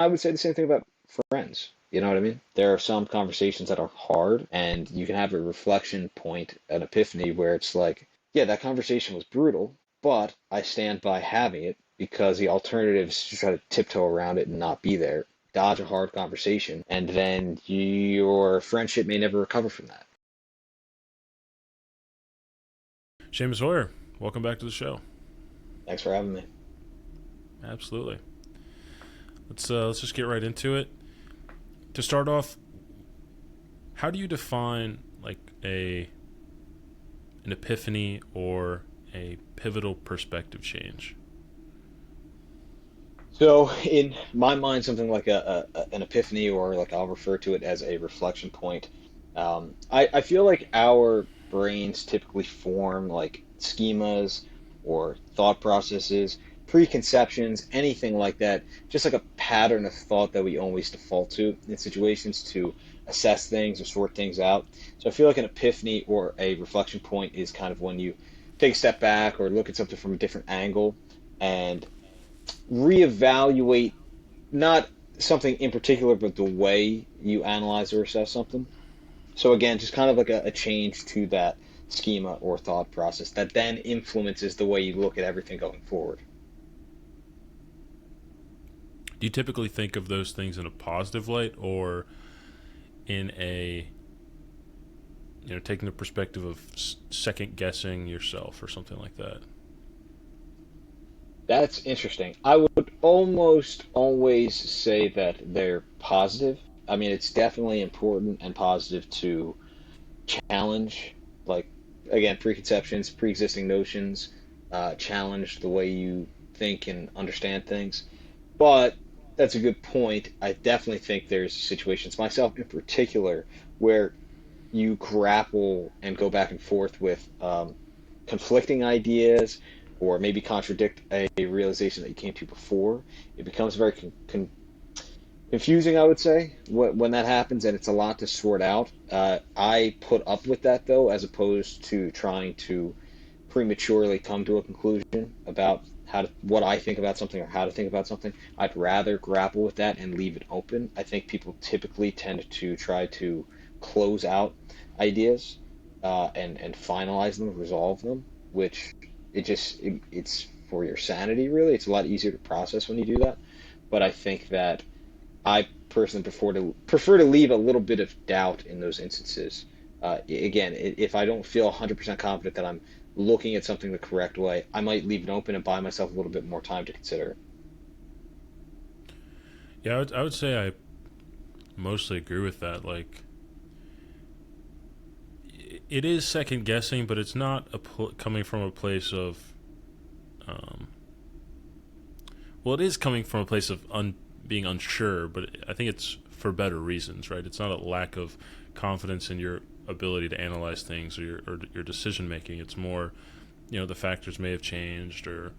I would say the same thing about friends. You know what I mean? There are some conversations that are hard, and you can have a reflection point, an epiphany, where it's like, yeah, that conversation was brutal, but I stand by having it because the alternative is to try to tiptoe around it and not be there, dodge a hard conversation, and then your friendship may never recover from that. Seamus Hoyer, welcome back to the show. Thanks for having me. Absolutely. Let's just get right into it. To start off, how do you define like a an epiphany or a pivotal perspective change? So, in my mind, something like an epiphany, or like I'll refer to it as a reflection point. I feel like our brains typically form like schemas or thought processes, preconceptions, anything like that, just like a pattern of thought that we always default to in situations to assess things or sort things out. So, I feel like an epiphany or a reflection point is kind of when you take a step back or look at something from a different angle and reevaluate not something in particular, but the way you analyze or assess something. So again, just kind of like a change to that schema or thought process that then influences the way you look at everything going forward. Do you typically think of those things in a positive light or in a taking the perspective of second guessing yourself or something like that? That's interesting. I would almost always say that they're positive. I mean, it's definitely important and positive to challenge, like, again, preconceptions, pre-existing notions, challenge the way you think and understand things. But that's a good point. I definitely think there's situations, myself in particular, where you grapple and go back and forth with conflicting ideas or maybe contradict a realization that you came to before. It becomes very confusing, I would say, when that happens, and it's a lot to sort out. I put up with that though, as opposed to trying to prematurely come to a conclusion about what I think about something or how to think about something. I'd rather grapple with that and leave it open. I think people typically tend to try to close out ideas and finalize them, resolve them, which it's for your sanity really. It's a lot easier to process when you do that. But I think that I personally prefer to leave a little bit of doubt in those instances. Again, if I don't feel 100% confident that I'm looking at something the correct way, I might leave it open and buy myself a little bit more time to consider it. Yeah, I would say I mostly agree with that. Like, it is second guessing, but it's not coming from a place of, um, well, it is coming from a place of being unsure, but I think it's for better reasons, right? It's not a lack of confidence in your ability to analyze things or your decision making. It's more, the factors may have changed, or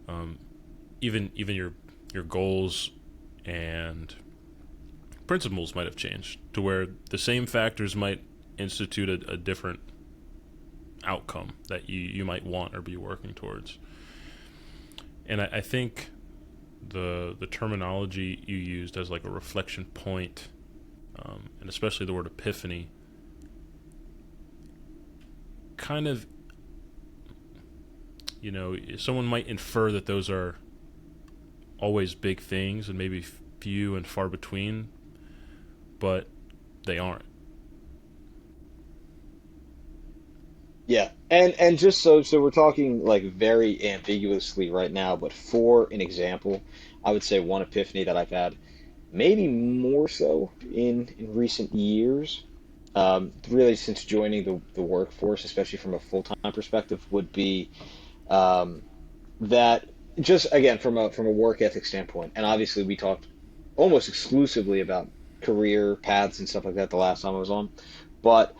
um, even your goals and principles might have changed to where the same factors might institute a different outcome that you might want or be working towards. And I think the terminology you used as like a reflection point, and especially the word epiphany, kind of, someone might infer that those are always big things and maybe few and far between, but they aren't. Yeah, and just so we're talking like very ambiguously right now, but for an example, I would say one epiphany that I've had, maybe more so in recent years, really since joining the workforce, especially from a full-time perspective, would be um, that just again from a work ethic standpoint, and obviously we talked almost exclusively about career paths and stuff like that the last time I was on, but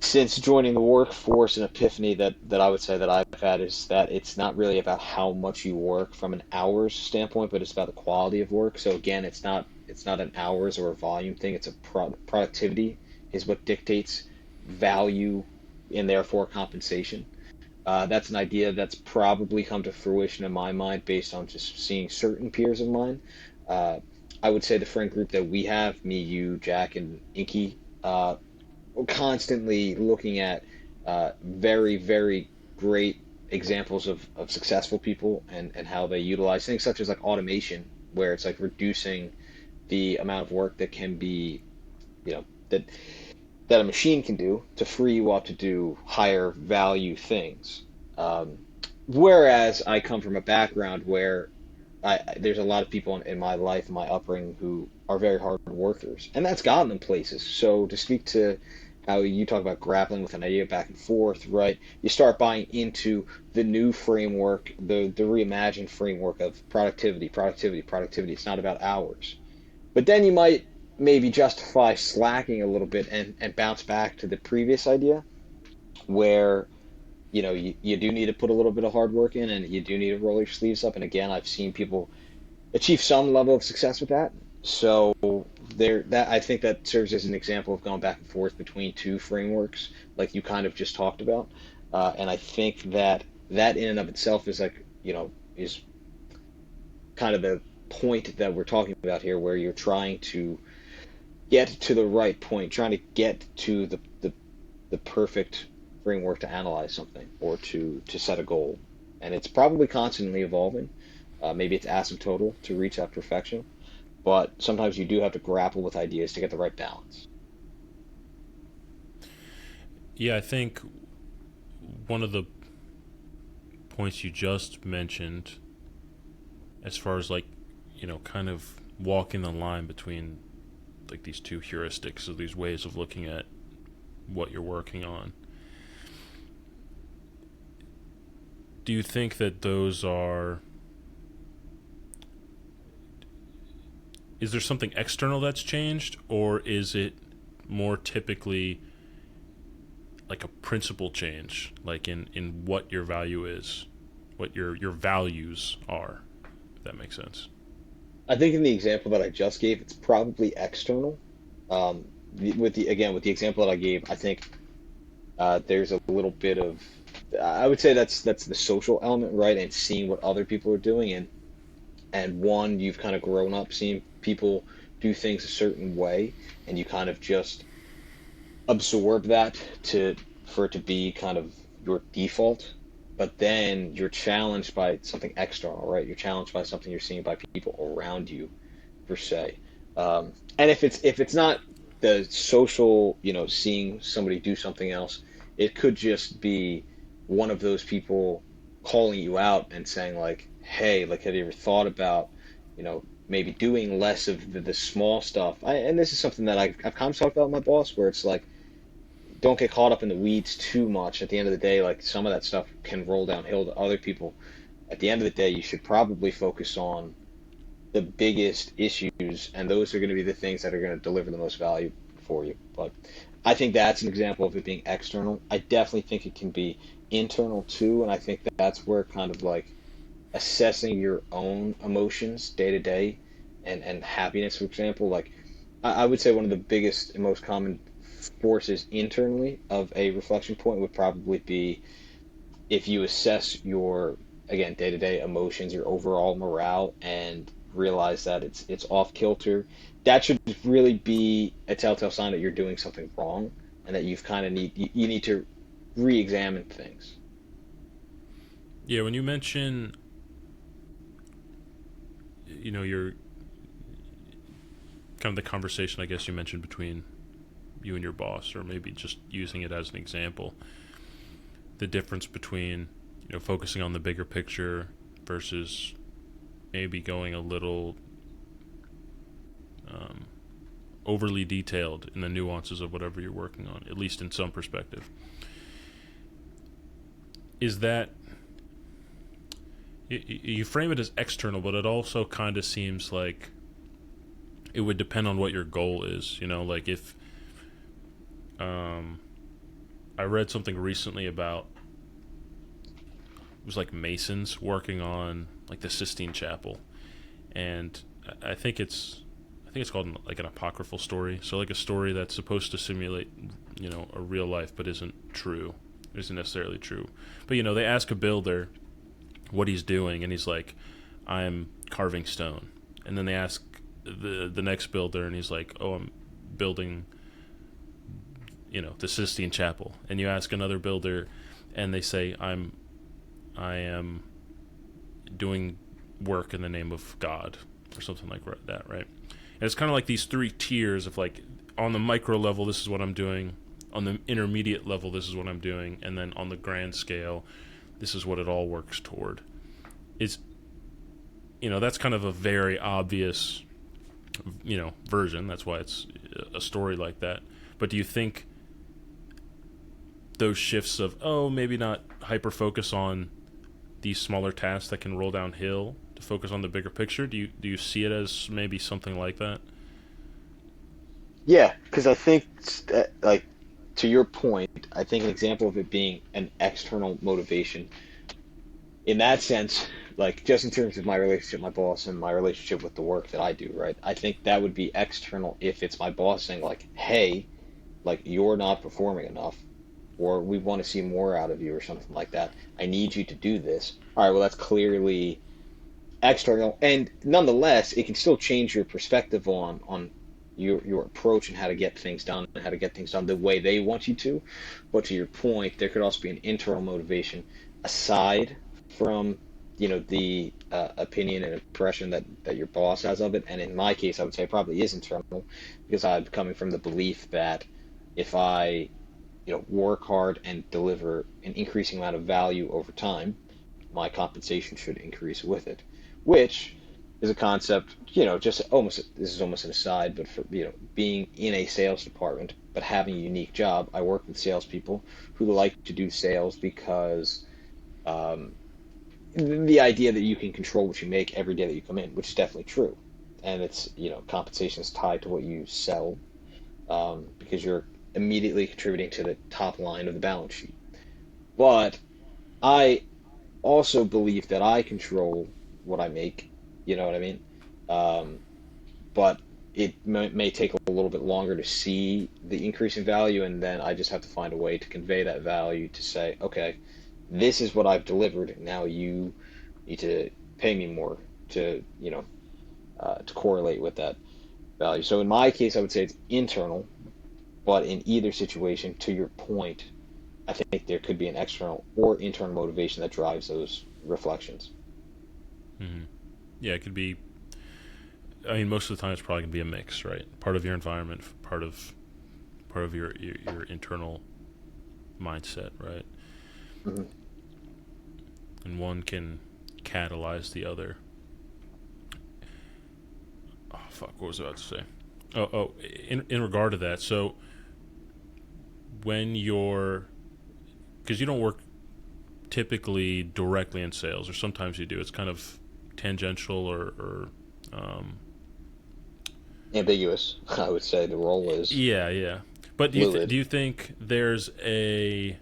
since joining the workforce, an epiphany that I would say that I've had is that it's not really about how much you work from an hours standpoint, but it's about the quality of work. So again, it's not an hours or a volume thing. It's a productivity is what dictates value and therefore compensation. That's an idea that's probably come to fruition in my mind based on just seeing certain peers of mine Uh, I would say the friend group that we have, me, you, Jack, and Inky, we're constantly looking at very, very great examples of successful people and how they utilize things such as like automation, where it's like reducing the amount of work that can be, you know, that a machine can do to free you up to do higher value things. Um, Whereas I come from a background where there's a lot of people in my life, in my upbringing, who are very hard workers, and that's gotten them places. So to speak to how you talk about grappling with an idea back and forth, right? You start buying into the new framework, the reimagined framework of productivity, productivity, productivity. It's not about hours. But then you might maybe justify slacking a little bit and bounce back to the previous idea where you do need to put a little bit of hard work in and you do need to roll your sleeves up. And again, I've seen people achieve some level of success with that. So that I think that serves as an example of going back and forth between two frameworks, like you kind of just talked about. And I think that that in and of itself is like, is kind of the point that we're talking about here, where you're trying to get to the right point, trying to get to the perfect framework to analyze something or to set a goal. And it's probably constantly evolving. Maybe it's asymptotal to reach that perfection, but sometimes you do have to grapple with ideas to get the right balance. Yeah, I think one of the points you just mentioned, as far as like, kind of walking the line between like these two heuristics, or these ways of looking at what you're working on. Do you think that those are, is there something external that's changed, or is it more typically like a principle change, like in what your value is, what your values are, if that makes sense? I think in the example that I just gave, it's probably external. With the example that I gave, I think there's a little bit of, I would say that's the social element, right? And seeing what other people are doing, and one, you've kind of grown up seeing people do things a certain way, and you kind of just absorb that to for it to be kind of your default. But then you're challenged by something external, right? You're challenged by something you're seeing by people around you, per se. And if it's not the social, seeing somebody do something else, it could just be one of those people calling you out and saying like, "Hey, like, have you ever thought about, maybe doing less of the small stuff?" And this is something that I've kind of talked about with my boss, where it's like, don't get caught up in the weeds too much. At the end of the day, like, some of that stuff can roll downhill to other people. At the end of the day, you should probably focus on the biggest issues, and those are going to be the things that are going to deliver the most value for you. But I think that's an example of it being external. I definitely think it can be internal too, and I think that's where kind of like assessing your own emotions day to day and happiness, for example. Like, I would say one of the biggest and most common forces internally of a reflection point would probably be if you assess your, again, day-to-day emotions, your overall morale, and realize that it's off kilter. That should really be a telltale sign that you're doing something wrong, and that you've kind of you need to re-examine things. Yeah, when you mention, your kind of the conversation, I guess you mentioned between you and your boss, or maybe just using it as an example, the difference between, focusing on the bigger picture versus maybe going a little um, overly detailed in the nuances of whatever you're working on, at least in some perspective. Is that, you frame it as external, but it also kind of seems like it would depend on what your goal is. Like if um, I read something recently about, it was like Masons working on like the Sistine Chapel, and I think it's I think it's called like an apocryphal story. So like a story that's supposed to simulate, a real life, but isn't true, isn't necessarily true. But they ask a builder what he's doing, and he's like, "I'm carving stone." And then they ask the next builder, and he's like, "Oh, I'm building, the Sistine Chapel," and you ask another builder, and they say, I am doing work in the name of God or something like that, right? And it's kind of like these three tiers of like, on the micro level, this is what I'm doing. On the intermediate level, this is what I'm doing, and then on the grand scale, this is what it all works toward. It's that's kind of a very obvious version. That's why it's a story like that. But do you think those shifts of, oh, maybe not hyper focus on these smaller tasks that can roll downhill to focus on the bigger picture? Do you see it as maybe something like that? Yeah, because I think, like, to your point, I think an example of it being an external motivation in that sense, like just in terms of my relationship with my boss and my relationship with the work that I do, right? I think that would be external if it's my boss saying like, "Hey, like you're not performing enough, or we want to see more out of you, or something like that. I need you to do this." All right, well, that's clearly external, and nonetheless, it can still change your perspective on your approach and how to get things done and how to get things done the way they want you to. But to your point, there could also be an internal motivation aside from the opinion and impression that your boss has of it. And in my case, I would say it probably is internal because I'm coming from the belief that if I work hard and deliver an increasing amount of value over time, my compensation should increase with it, which is a concept, just almost, this is almost an aside, but for, being in a sales department, but having a unique job, I work with salespeople who like to do sales because um, the idea that you can control what you make every day that you come in, which is definitely true. And it's, compensation is tied to what you sell because you're immediately contributing to the top line of the balance sheet. But I also believe that I control what I make. You know what I mean? Um, but it may take a little bit longer to see the increase in value, and then I just have to find a way to convey that value to say, okay, this is what I've delivered. Now you need to pay me more to, to correlate with that value. So in my case, I would say it's internal, but in either situation, to your point, I think there could be an external or internal motivation that drives those reflections. Mm-hmm. Yeah, it could be. I mean, most of the time, it's probably gonna be a mix, right? Part of your environment, part of your internal mindset, right? Mhm. And one can catalyze the other. Oh fuck! What was I about to say? Oh, in regard to that, so when you're, because you don't work typically directly in sales, or sometimes you do. It's kind of tangential or Ambiguous, I would say the role is yeah, yeah. But do fluid. you think there's a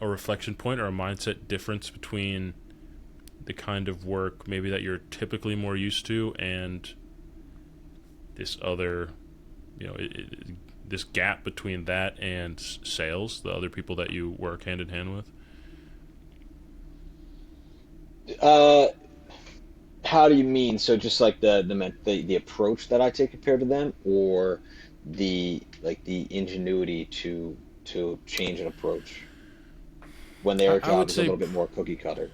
reflection point or a mindset difference between the kind of work maybe that you're typically more used to and this other, this gap between that and sales, the other people that you work hand in hand with? Uh, how do you mean? So just like the approach that I take compared to them, or the ingenuity to change an approach when I, their I would job is a say little bit more cookie cutter.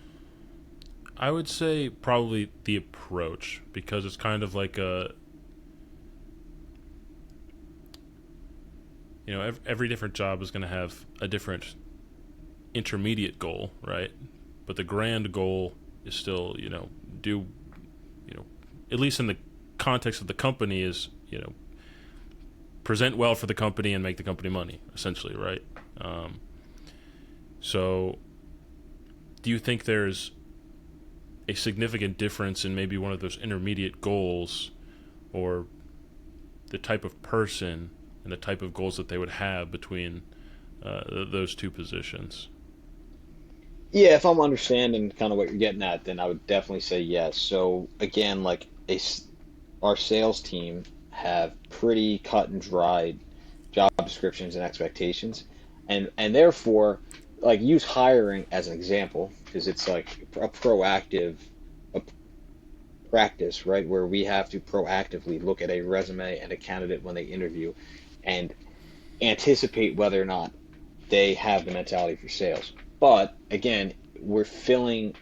I would say probably the approach, because it's kind of like a, every different job is going to have a different intermediate goal, right? But the grand goal is still, do, you know, at least in the context of the company, is, present well for the company and make the company money, essentially, right? Um, so, do you think there's a significant difference in maybe one of those intermediate goals, or the type of person and the type of goals that they would have between those two positions? Yeah, if I'm understanding kind of what you're getting at, then I would definitely say yes. So again, like our sales team have pretty cut and dried job descriptions and expectations, and therefore, like use hiring as an example because it's like a proactive practice, right, where we have to proactively look at a resume and a candidate when they interview and anticipate whether or not they have the mentality for sales. But again, we're filling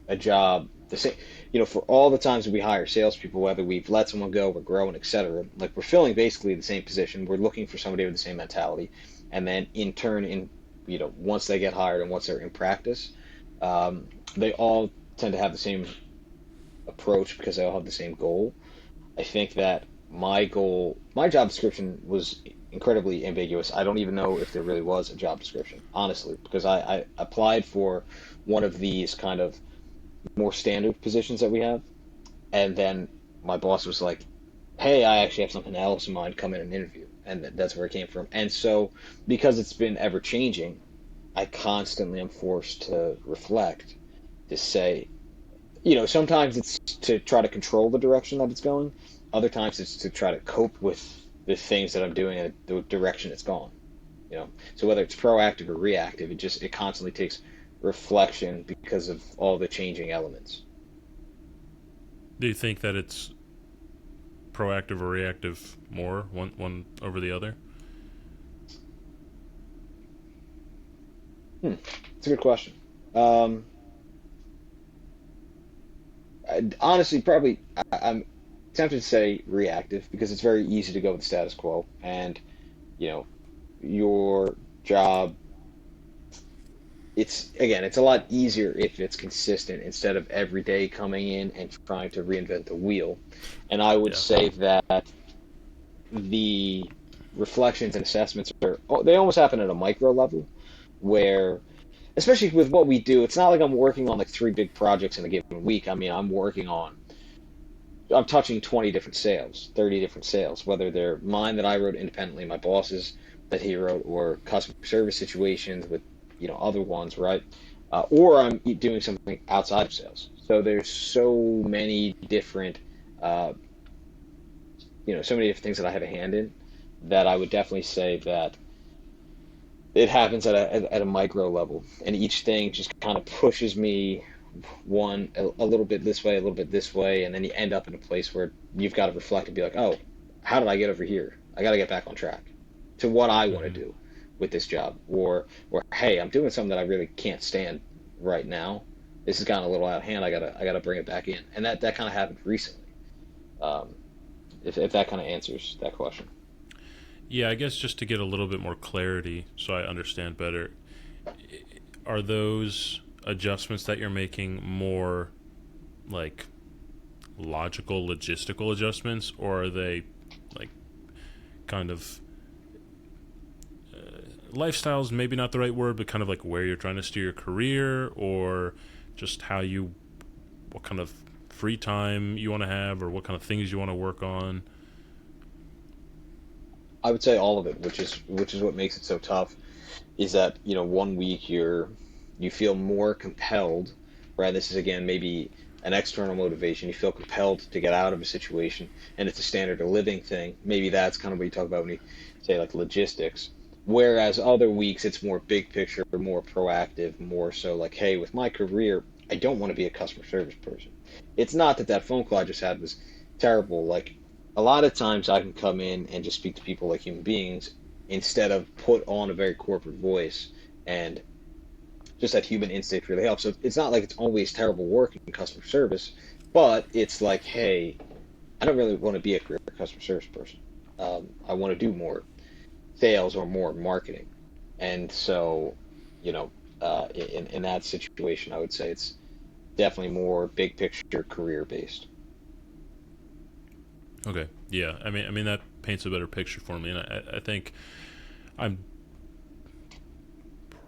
a job the same, for all the times that we hire salespeople, whether we've let someone go, we're growing, etc. Like we're filling basically the same position. We're looking for somebody with the same mentality, and then in turn, once they get hired and once they're in practice, they all tend to have the same approach because they all have the same goal. I think that my job description was incredibly ambiguous. I don't even know if there really was a job description, honestly, because I applied for one of these kind of more standard positions that we have, and then my boss was like, "Hey, I actually have something else in mind. Come in and interview." And that's where it came from. And so, because it's been ever changing, I constantly am forced to reflect, to say, sometimes it's to try to control the direction that it's going. Other times it's to try to cope with the things that I'm doing and the direction it's gone. So whether it's proactive or reactive, it constantly takes reflection because of all the changing elements. Do you think that it's proactive or reactive more, one over the other? It's a good question. Um, Honestly, probably I'm tempted to say reactive because it's very easy to go with the status quo, and you know your job. It's a lot easier if it's consistent instead of every day coming in and trying to reinvent the wheel. And I would Yeah. say that the reflections and assessments they almost happen at a micro level where, especially with what we do, it's not like I'm working on like three big projects in a given week. I mean, I'm touching 20 different sales, 30 different sales, whether they're mine that I wrote independently, my boss's that he wrote, or customer service situations with, other ones, right? Or I'm doing something outside of sales. So there's uh, so many different things that I have a hand in that I would definitely say that it happens at a micro level, and each thing just kind of pushes me a little bit this way, a little bit this way, and then you end up in a place where you've got to reflect and be like, oh, how did I get over here? I got to get back on track to what I want to Hmm. do with this job, or hey, I'm doing something that I really can't stand right now. This has gotten a little out of hand. I gotta bring it back in, and that kind of happened recently. Um, if that kind of answers that question. Yeah, I guess just to get a little bit more clarity so I understand better, are those adjustments that you're making more like logical, logistical adjustments, or are they like kind of lifestyles? Maybe not the right word, but kind of like where you're trying to steer your career, or just what kind of free time you want to have, or what kind of things you want to work on. I would say all of it, which is what makes it so tough. Is that one week you feel more compelled, right? This is again maybe an external motivation. You feel compelled to get out of a situation, and it's a standard of living thing. Maybe that's kind of what you talk about when you say like logistics. Whereas other weeks it's more big picture, more proactive, more so like, hey, with my career, I don't want to be a customer service person. It's not that that phone call I just had was terrible. Like a lot of times I can come in and just speak to people like human beings instead of put on a very corporate voice, and just that human instinct really helps. So it's not like it's always terrible work in customer service, but it's like, hey, I don't really want to be a career customer service person. I want to do more sales or more marketing. And so, you know, in that situation, I would say it's definitely more big picture career based. Okay, yeah, I mean that paints a better picture for me, and I think I'm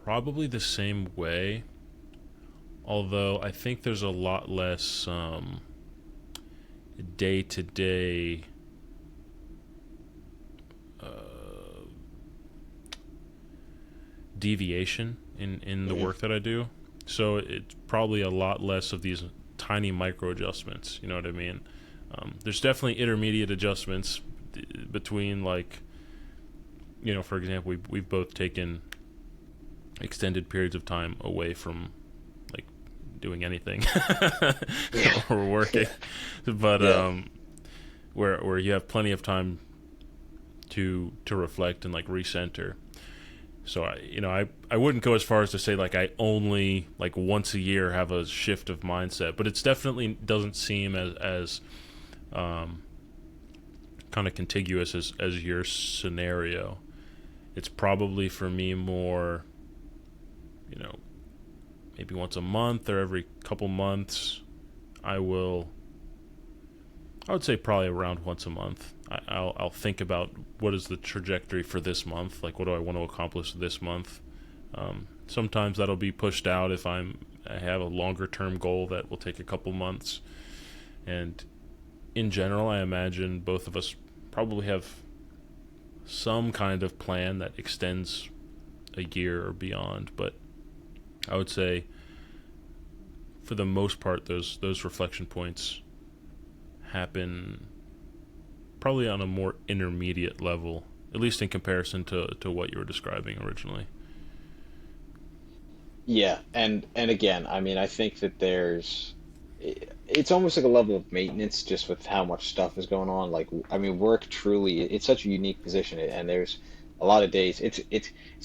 probably the same way. Although I think there's a lot less day to day deviation in the Hmm. work that I do. So it's probably a lot less of these tiny micro adjustments. You know what I mean? There's definitely intermediate adjustments between, like, for example, we've both taken extended periods of time away from like doing anything Yeah. or working, Yeah. but Yeah. where you have plenty of time to reflect and like recenter. So I wouldn't go as far as to say like I only like once a year have a shift of mindset, but it's definitely doesn't seem as um, kind of contiguous as your scenario. It's probably for me more, you know, maybe once a month or every couple months. I will. I would say probably around once a month. I'll think about what is the trajectory for this month. Like what do I want to accomplish this month. Sometimes that'll be pushed out if I have a longer term goal that will take a couple months. And in general, I imagine both of us probably have some kind of plan that extends a year or beyond. But I would say, for the most part, those reflection points happen probably on a more intermediate level, at least in comparison to what you were describing originally. Yeah, and again, I mean, I think that it's almost like a level of maintenance just with how much stuff is going on. Like, I mean, work truly, it's such a unique position, and there's a lot of days. It's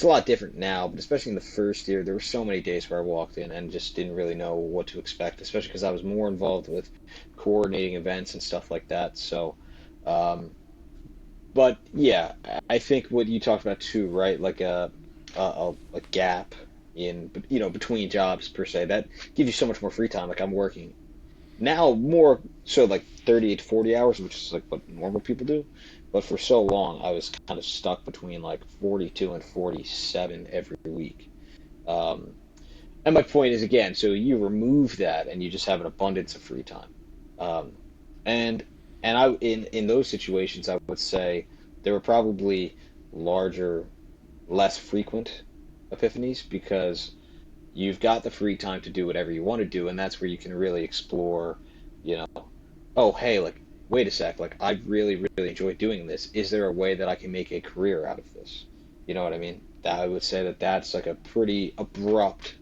a lot different now, but especially in the first year, there were so many days where I walked in and just didn't really know what to expect, especially because I was more involved with coordinating events and stuff like that. So, um, but yeah, I think what you talked about too, right? Like a gap in between jobs per se that gives you so much more free time. Like I'm working now more so like 38 to 40 hours, which is like what normal people do. But for so long, I was kind of stuck between like 42 and 47 every week. Um, and my point is again, so you remove that and you just have an abundance of free time. Um, and in those situations, I would say there were probably larger, less frequent epiphanies because you've got the free time to do whatever you want to do, and that's where you can really explore, you know, oh, hey, like, wait a sec, like, I really, really enjoy doing this. Is there a way that I can make a career out of this? You know what I mean? I would say that that's like a pretty abrupt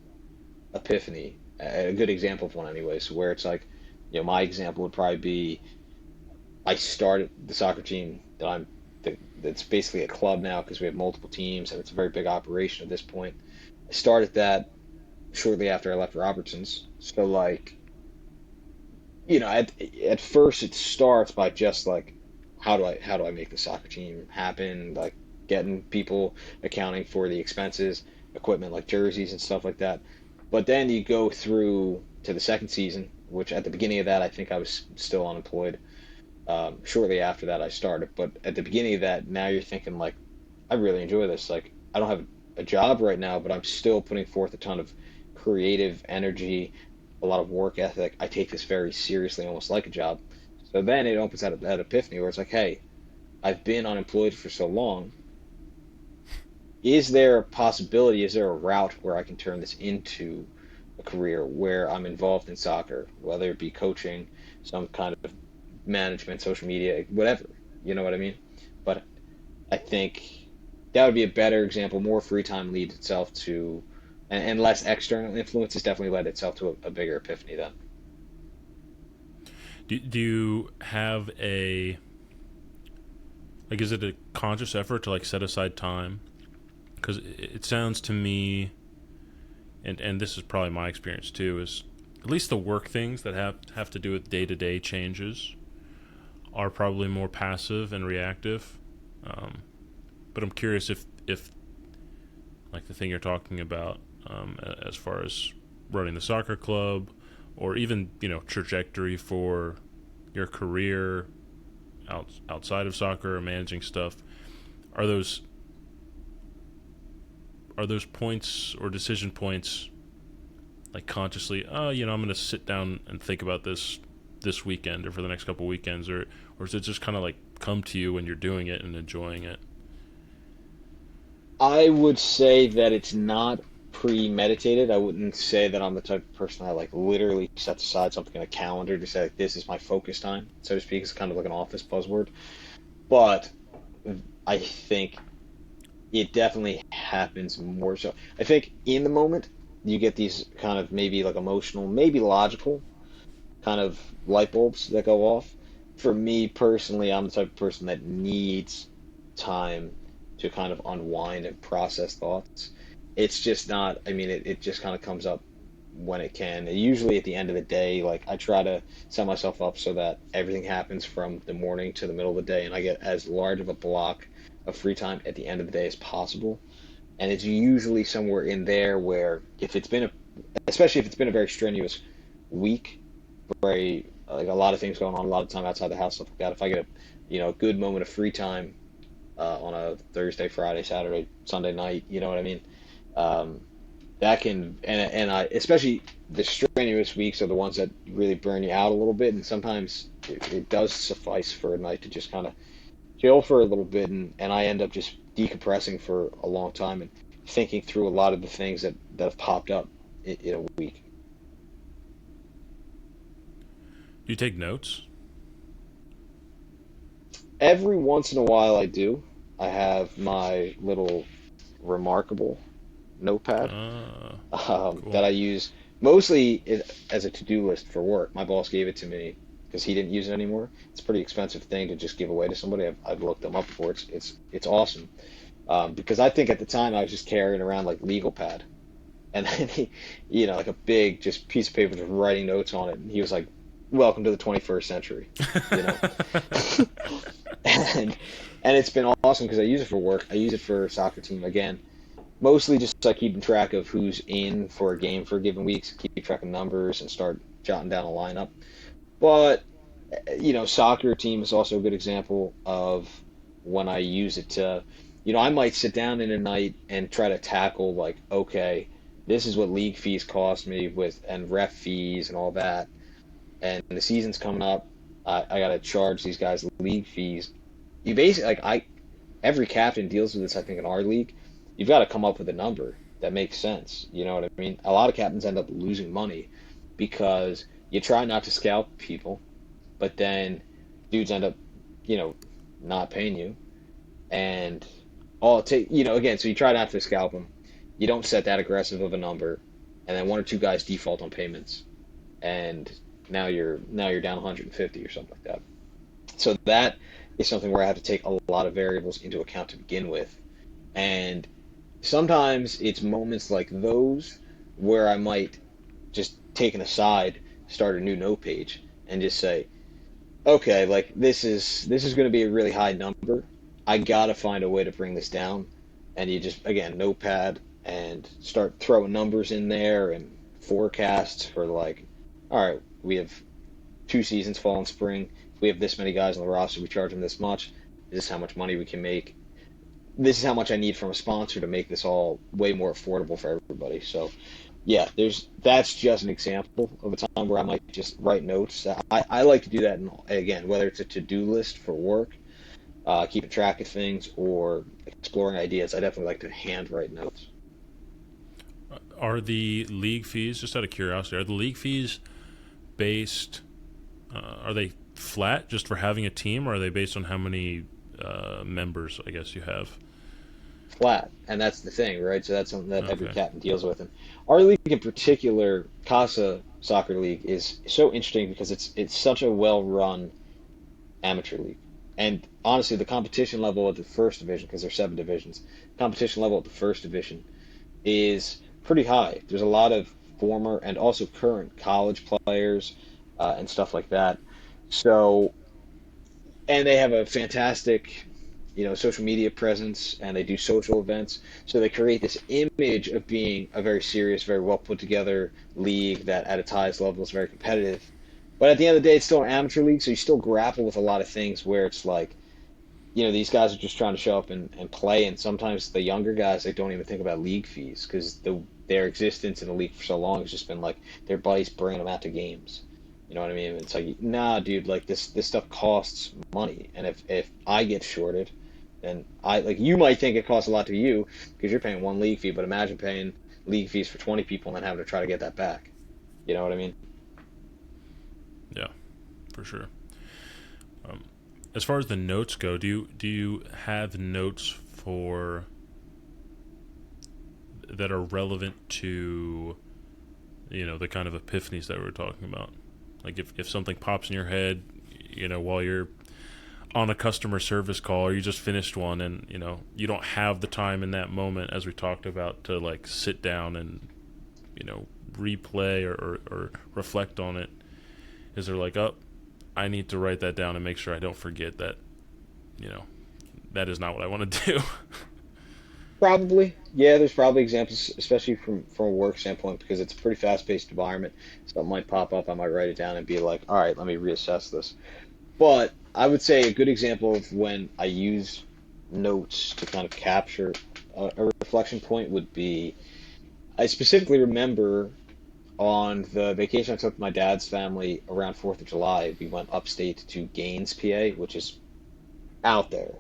epiphany, a good example of one, anyways, where it's like, my example would probably be I started the soccer team that's basically a club now because we have multiple teams and it's a very big operation at this point. I started that shortly after I left Robertson's. So like, at first it starts by just like how do I make the soccer team happen? Like getting people accounting for the expenses, equipment like jerseys and stuff like that. But then you go through to the second season, which at the beginning of that I think I was still unemployed. Shortly after that I started, but at the beginning of that, now you're thinking like, I really enjoy this. Like I don't have a job right now, but I'm still putting forth a ton of creative energy, a lot of work ethic. I take this very seriously, almost like a job. So then it opens that epiphany where it's like, hey, I've been unemployed for so long. Is there a possibility, is there a route where I can turn this into a career where I'm involved in soccer, whether it be coaching, some kind of management, social media, whatever. You know what I mean? But I think that would be a better example. More free time leads itself to, and less external influences definitely led itself to a bigger epiphany then. Do you have a like? Is it a conscious effort to like set aside time? Because it sounds to me, and this is probably my experience too, is at least the work things that have to do with day to day changes are probably more passive and reactive. Um, but I'm curious if like the thing you're talking about, as far as running the soccer club, or even trajectory for your career outside of soccer or managing stuff, are those points or decision points like consciously, I'm going to sit down and think about this weekend or for the next couple weekends, or is it just kind of like come to you when you're doing it and enjoying it? I would say that it's not premeditated. I wouldn't say that I'm the type of person that like literally sets aside something in a calendar to say like this is my focus time, so to speak. It's kind of like an office buzzword. But I think it definitely happens more so. I think in the moment. you get these kind of maybe like emotional, maybe logical kind of light bulbs that go off. For me personally, I'm the type of person that needs time to kind of unwind and process thoughts. It's just not, I mean, it just kind of comes up when it can. Usually at the end of the day, like I try to set myself up so that everything happens from the morning to the middle of the day, and I get as large of a block of free time at the end of the day as possible. And it's usually somewhere in there where if it's been a, especially if it's been a very strenuous week, very like a lot of things going on, a lot of time outside the house, stuff like that. If I get a, a good moment of free time on a Thursday, Friday, Saturday, Sunday night, you know what I mean? Um, that can and I especially the strenuous weeks are the ones that really burn you out a little bit, and sometimes it does suffice for a night to just kind of chill for a little bit, and I end up just decompressing for a long time and thinking through a lot of the things that have popped up in a week. Do you take notes? Every once in a while, I do. I have my little remarkable notepad Cool. that I use mostly as a to-do list for work. My boss gave it to me because he didn't use it anymore. It's a pretty expensive thing to just give away to somebody. I've looked them up before. It's awesome. Because I think at the time I was just carrying around like legal pad, and then like a big just piece of paper just writing notes on it. And he was like, "Welcome to the 21st century," you know. and and it's been awesome because I use it for work. I use it for soccer team again, mostly just like keeping track of who's in for a game for a given week, so keep track of numbers and start jotting down a lineup. But soccer team is also a good example of when I use it to, I might sit down in a night and try to tackle like, okay, this is what league fees cost me with and ref fees and all that, and the season's coming up. I gotta charge these guys league fees. You basically like I every captain deals with this. I think in our league, you've got to come up with a number that makes sense. You know what I mean? A lot of captains end up losing money because you try not to scalp people, but then dudes end up, you know, not paying you, and all it take, again. So you try not to scalp them. You don't set that aggressive of a number, and then one or two guys default on payments, and now you're down 150 or something like that. So that is something where I have to take a lot of variables into account to begin with, and sometimes it's moments like those where I might just take an aside, start a new note page, and just say, okay, like this is going to be a really high number. I gotta find a way to bring this down. And you just again notepad and start throwing numbers in there and forecasts for like, all right, we have 2 seasons, fall and spring. If we have this many guys on the roster, we charge them this much. This is how much money we can make. This is how much I need from a sponsor to make this all way more affordable for everybody. So yeah, that's just an example of a time where I might just write notes. I like to do that, again, whether it's a to-do list for work, keeping track of things, or exploring ideas. I definitely like to handwrite notes. Are the league fees, just out of curiosity, are the league fees based, are they flat just for having a team, or are they based on how many members, I guess, you have? Flat, and that's the thing, right? So that's something that every Okay. captain deals with. And our league in particular, Casa Soccer League, is so interesting because it's such a well-run amateur league. And honestly, the competition level at the first division, because there's 7 divisions, competition level at the first division is pretty high. There's a lot of former and also current college players and stuff like that. So, and they have a fantastic, social media presence, and they do social events. So they create this image of being a very serious, very well put together league that at its highest level is very competitive. But at the end of the day, it's still an amateur league, so you still grapple with a lot of things where it's like, these guys are just trying to show up and play, and sometimes the younger guys, they don't even think about league fees because their existence in the league for so long has just been like their buddies bringing them out to games. You know what I mean? It's like, nah, dude, like this stuff costs money, and if I get shorted, then I like you might think it costs a lot to you because you're paying one league fee, but imagine paying league fees for 20 people and then having to try to get that back. You know what I mean? Yeah, for sure. Um, as far as the notes go, do you have notes for that are relevant to, the kind of epiphanies that we were talking about. Like if something pops in your head, while you're on a customer service call or you just finished one, and you don't have the time in that moment, as we talked about, to like sit down and replay or reflect on it. Is there like, oh, I need to write that down and make sure I don't forget that, that is not what I want to do. Probably, yeah. There's probably examples, especially from a work standpoint, because it's a pretty fast-paced environment. Something might pop up. I might write it down and be like, all right, let me reassess this. But I would say a good example of when I use notes to kind of capture a reflection point would be I specifically remember on the vacation I took with my dad's family around 4th of July, we went upstate to Gaines, PA, which is out there.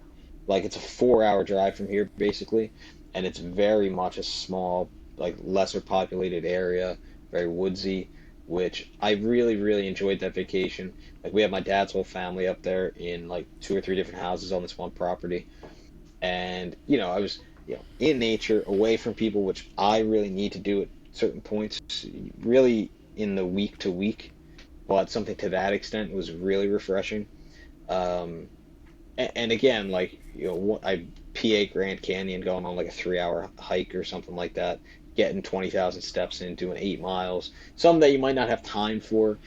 Like it's a 4 hour drive from here, basically, and it's very much a small, like lesser populated area, very woodsy, which I really, really enjoyed that vacation. Like we have my dad's whole family up there in like two or three different houses on this one property, and I was in nature, away from people, which I really need to do at certain points, really in the week to week. But something to that extent was really refreshing. Um, and again, like I PA Grand Canyon going on like a 3 hour hike or something like that, getting 20,000 steps in, doing 8 miles, something that you might not have time for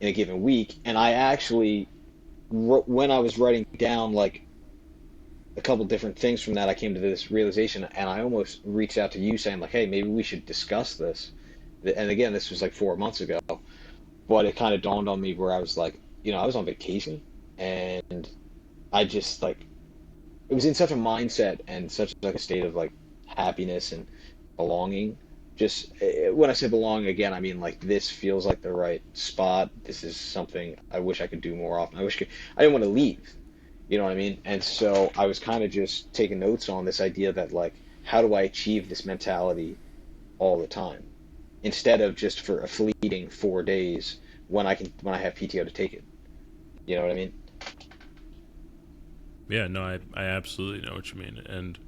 in a given week. And I actually, when I was writing down like a couple different things from that, I came to this realization, and I almost reached out to you saying like, hey, maybe we should discuss this. And again, this was like 4 months ago, but it kind of dawned on me where I was like, I was on vacation, and I just like it was in such a mindset and such like a state of like happiness and belonging. Just when I say belonging again, I mean like this feels like the right spot. This is something I wish I could do more often. I didn't want to leave. You know what I mean? And so I was kind of just taking notes on this idea that like, how do I achieve this mentality all the time instead of just for a fleeting 4 days when I have PTO to take it. You know what I mean? Yeah, no, I absolutely know what you mean. And,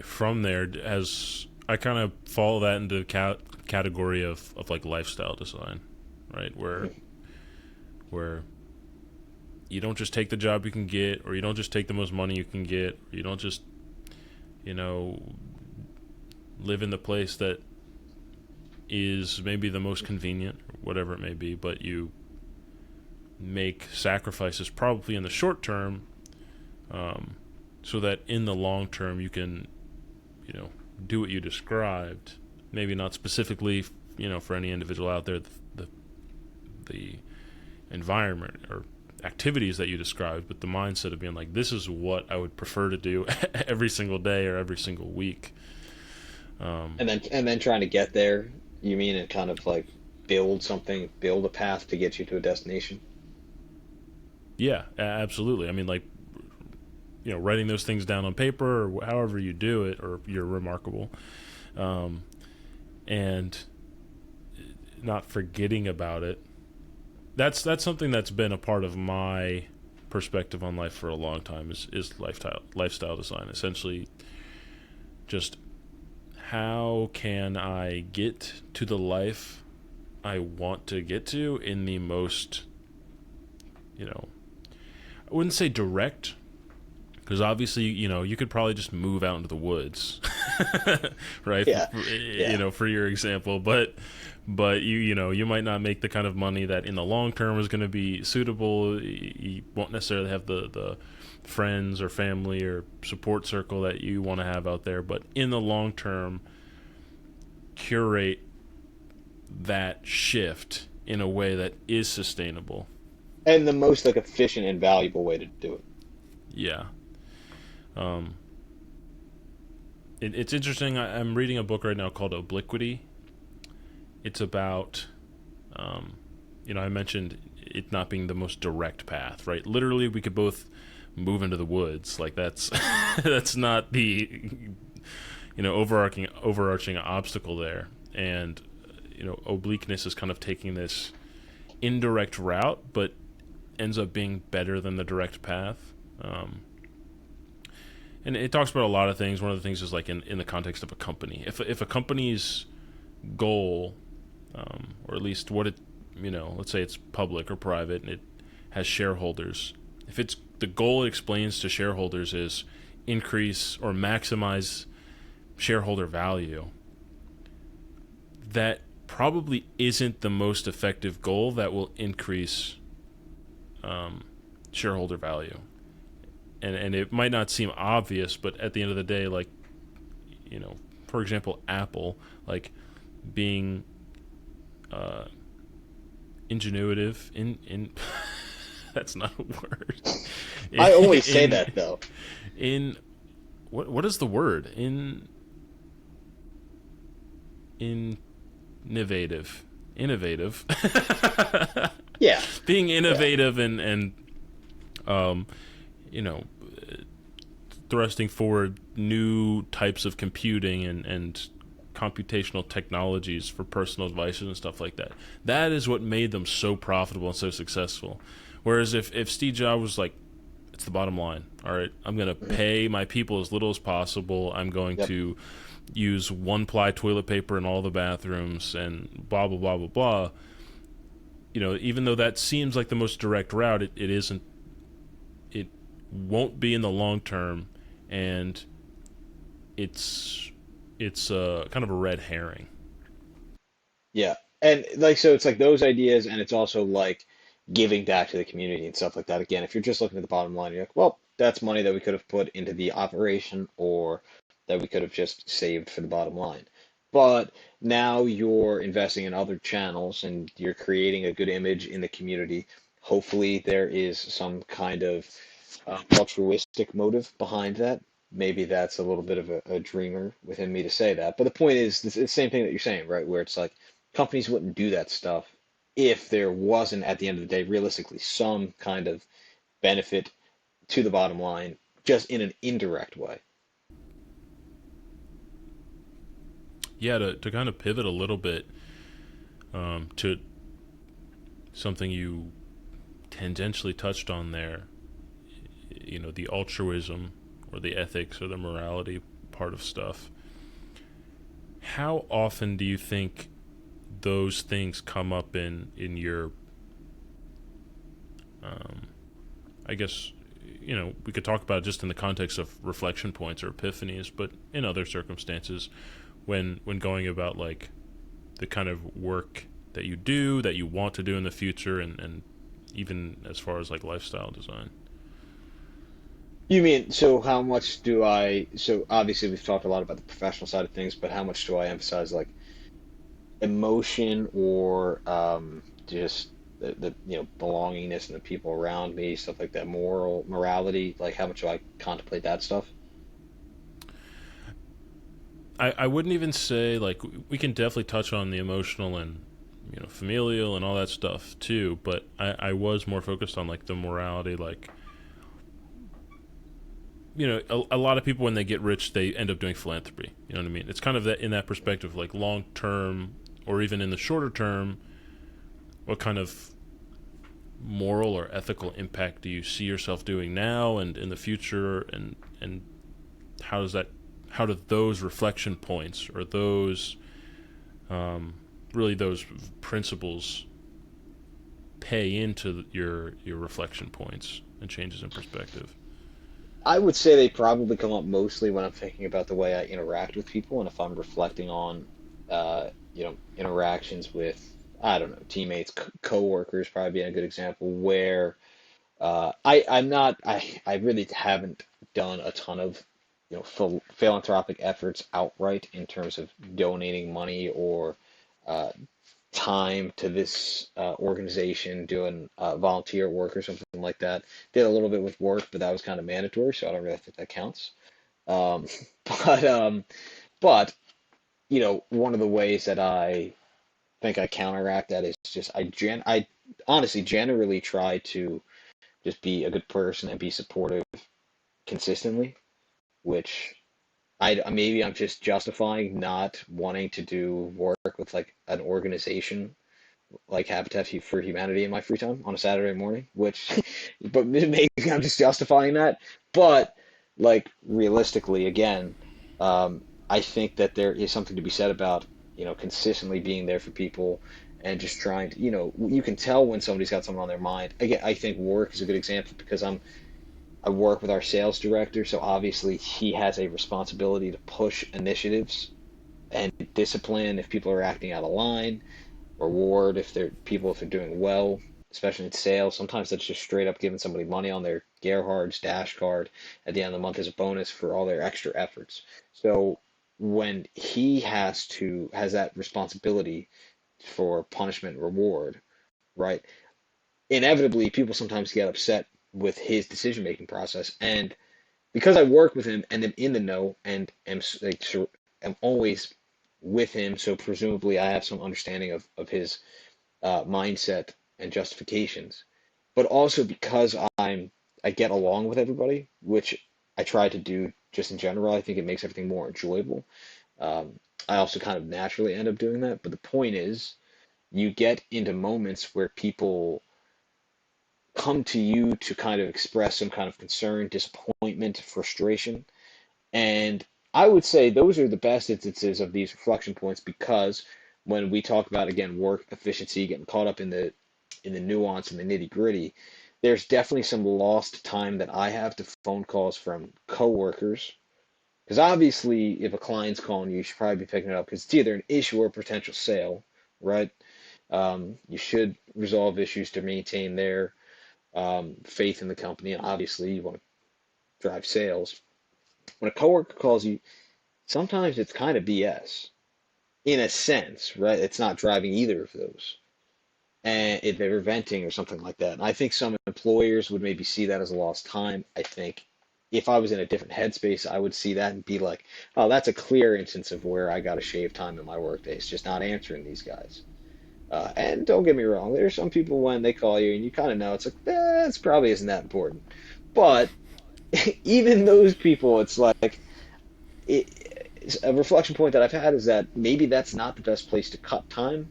from there, as I kind of follow that into the category of like lifestyle design, right? Where you don't just take the job you can get, or you don't just take the most money you can get, or you don't just, you know, live in the place that is maybe the most convenient, or whatever it may be, but you make sacrifices probably in the short term, so that in the long term you can, do what you described. Maybe not specifically, for any individual out there, the environment or activities that you described, but the mindset of being like, this is what I would prefer to do every single day or every single week. And then trying to get there, you mean, and kind of like build a path to get you to a destination. Yeah, absolutely. I mean, like, writing those things down on paper or however you do it, or you're remarkable. Um, and not forgetting about it. That's something that's been a part of my perspective on life for a long time, is lifestyle design. Essentially, just how can I get to the life I want to get to in the most, I wouldn't say direct, because obviously, you could probably just move out into the woods, right? Yeah, yeah. For your example, but you might not make the kind of money that in the long term is going to be suitable. You won't necessarily have the friends or family or support circle that you want to have out there, but in the long term, curate that shift in a way that is sustainable. And the most like efficient and valuable way to do it. Yeah. Um, it's interesting. I'm reading a book right now called Obliquity. It's about, I mentioned it not being the most direct path, right? Literally, we could both move into the woods. Like that's that's not the overarching obstacle there. And obliqueness is kind of taking this indirect route, but ends up being better than the direct path. and it talks about a lot of things. One of the things is like in the context of a company. If a company's goal, or at least what it, let's say it's public or private and it has shareholders. If it's the goal it explains to shareholders is increase or maximize shareholder value, that probably isn't the most effective goal that will increase shareholder value. And it might not seem obvious, but at the end of the day, like, for example, Apple, like being ingenuitive in that's not a word. I always say in that though. in what is the word in innovative Yeah, being yeah, innovative and um you know thrusting forward new types of computing and computational technologies for personal devices and stuff like that. That is what made them so profitable and so successful. Whereas if Steve Jobs was like, it's the bottom line. All right, I'm going to mhm, pay my people as little as possible. I'm going yep, to use one ply toilet paper in all the bathrooms and blah, blah, blah, blah, blah. Even though that seems like the most direct route, it isn't. It won't be in the long term, and it's kind of a red herring. yeah. And like so, it's like those ideas, and it's also like giving back to the community and stuff like that. Again, if you're just looking at the bottom line, you're like, well, that's money that we could have put into the operation, or that we could have just saved for the bottom line. But now you're investing in other channels, and you're creating a good image in the community. Hopefully, there is some kind of altruistic motive behind that. Maybe that's a little bit of a dreamer within me to say that. But the point is, it's the same thing that you're saying, right? Where it's like companies wouldn't do that stuff if there wasn't, at the end of the day, realistically, some kind of benefit to the bottom line, just in an indirect way. Yeah, to kind of pivot a little bit to something you tangentially touched on there, the altruism or the ethics or the morality part of stuff. How often do you think those things come up in your, um, I guess, we could talk about it just in the context of reflection points or epiphanies, but in other circumstances, when going about like the kind of work that you do, that you want to do in the future, and even as far as like lifestyle design. You mean, so how much do I, so obviously we've talked a lot about the professional side of things, but how much do I emphasize like emotion or just the belongingness and the people around me, stuff like that, morality, like how much do I contemplate that stuff? I wouldn't even say like we can definitely touch on the emotional and familial and all that stuff too, but I was more focused on like the morality, like a lot of people when they get rich they end up doing philanthropy. You know what I mean? It's kind of that in that perspective, like long term or even in the shorter term, what kind of moral or ethical impact do you see yourself doing now and in the future, and how does that how do those reflection points or those um, really those principles pay into your reflection points and changes in perspective. I would say they probably come up mostly when I'm thinking about the way I interact with people, and if I'm reflecting on, interactions with, I don't know, teammates, co-workers, probably being a good example, where I'm not, I really haven't done a ton of, philanthropic efforts outright in terms of donating money or uh, time to this organization doing volunteer work or something like that. Did a little bit with work, but that was kind of mandatory, so I don't really think that counts. Um, but um, but one of the ways that I think I counteract that is just I honestly generally try to just be a good person and be supportive consistently, which maybe I'm just justifying not wanting to do work with like an organization like Habitat for Humanity in my free time on a Saturday morning, which, but maybe I'm just justifying that. But like realistically, again, I think that there is something to be said about, consistently being there for people and just trying to, you can tell when somebody's got something on their mind. Again, I think work is a good example because I work with our sales director, so obviously he has a responsibility to push initiatives and discipline if people are acting out of line, reward if they're doing well, especially in sales. Sometimes that's just straight up giving somebody money on their Gerhard's Dash card at the end of the month as a bonus for all their extra efforts. So when he has that responsibility for punishment and reward, right? Inevitably, people sometimes get upset with his decision making process, and because I work with him and am in the know and am always with him, so presumably I have some understanding of his mindset and justifications, but also because I get along with everybody, which I try to do just in general. I think it makes everything more enjoyable. I also kind of naturally end up doing that. But the point is, you get into moments where people come to you to kind of express some kind of concern, disappointment, frustration, and I would say those are the best instances of these reflection points because when we talk about again work efficiency, getting caught up in the nuance and the nitty gritty, there's definitely some lost time that I have to phone calls from coworkers. Because obviously, if a client's calling you, you should probably be picking it up because it's either an issue or a potential sale, right? You should resolve issues to maintain their faith in the company, and obviously, you want to drive sales. When a coworker calls you, sometimes it's kind of BS in a sense, right? It's not driving either of those. And if they're venting or something like that. And I think some employers would maybe see that as a lost time. I think if I was in a different headspace, I would see that and be like, oh, that's a clear instance of where I got to shave time in my workday. It's just not answering these guys. And don't get me wrong, there's some people when they call you and you kind of know it's like, it's probably isn't that important. But even those people, it's like, a reflection point that I've had is that maybe that's not the best place to cut time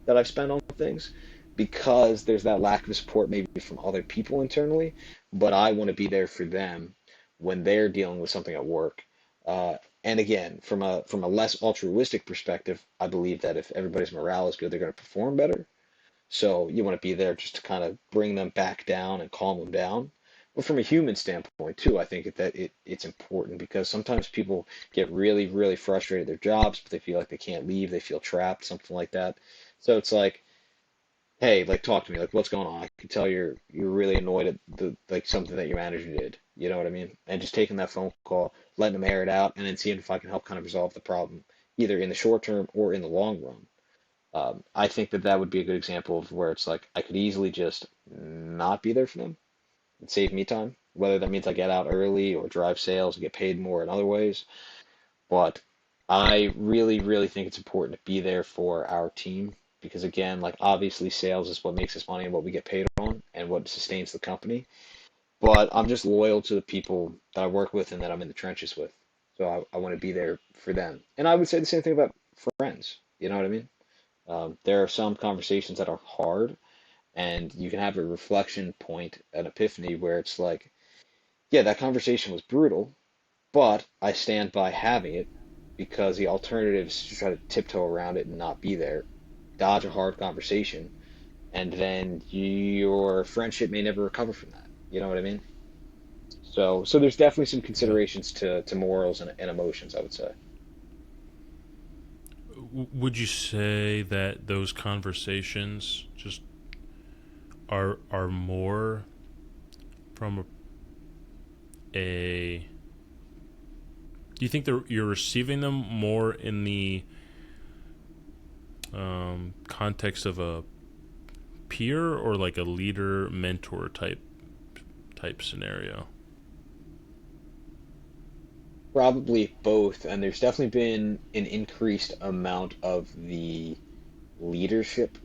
that I've spent on things because there's that lack of support maybe from other people internally, but I want to be there for them when they're dealing with something at work. And again, from a less altruistic perspective, I believe that if everybody's morale is good, they're going to perform better. So you want to be there just to kind of bring them back down and calm them down. But from a human standpoint too, I think it's important because sometimes people get really, really frustrated at their jobs, but they feel like they can't leave, they feel trapped, something like that. So it's like, hey, like talk to me, like what's going on? I can tell you're really annoyed at the like something that your manager did. You know what I mean? And just taking that phone call, letting them air it out, and then seeing if I can help kind of resolve the problem, either in the short term or in the long run. I think that that would be a good example of where it's like I could easily just not be there for them and save me time, whether that means I get out early or drive sales and get paid more in other ways. But I really, really think it's important to be there for our team because, again, like obviously sales is what makes us money and what we get paid on and what sustains the company. But I'm just loyal to the people that I work with and that I'm in the trenches with. So I want to be there for them. And I would say the same thing about friends. You know what I mean? There are some conversations that are hard, and you can have a reflection point, an epiphany, where it's like, yeah, that conversation was brutal, but I stand by having it because the alternative is to try to tiptoe around it and not be there, dodge a hard conversation, and then your friendship may never recover from that. You know what I mean? So there's definitely some Yeah. considerations to morals and emotions, I would say. Would you say that those conversations just are more from a do you think that you're receiving them more in the context of a peer or like a leader mentor type scenario? Probably both, and there's definitely been an increased amount of the leadership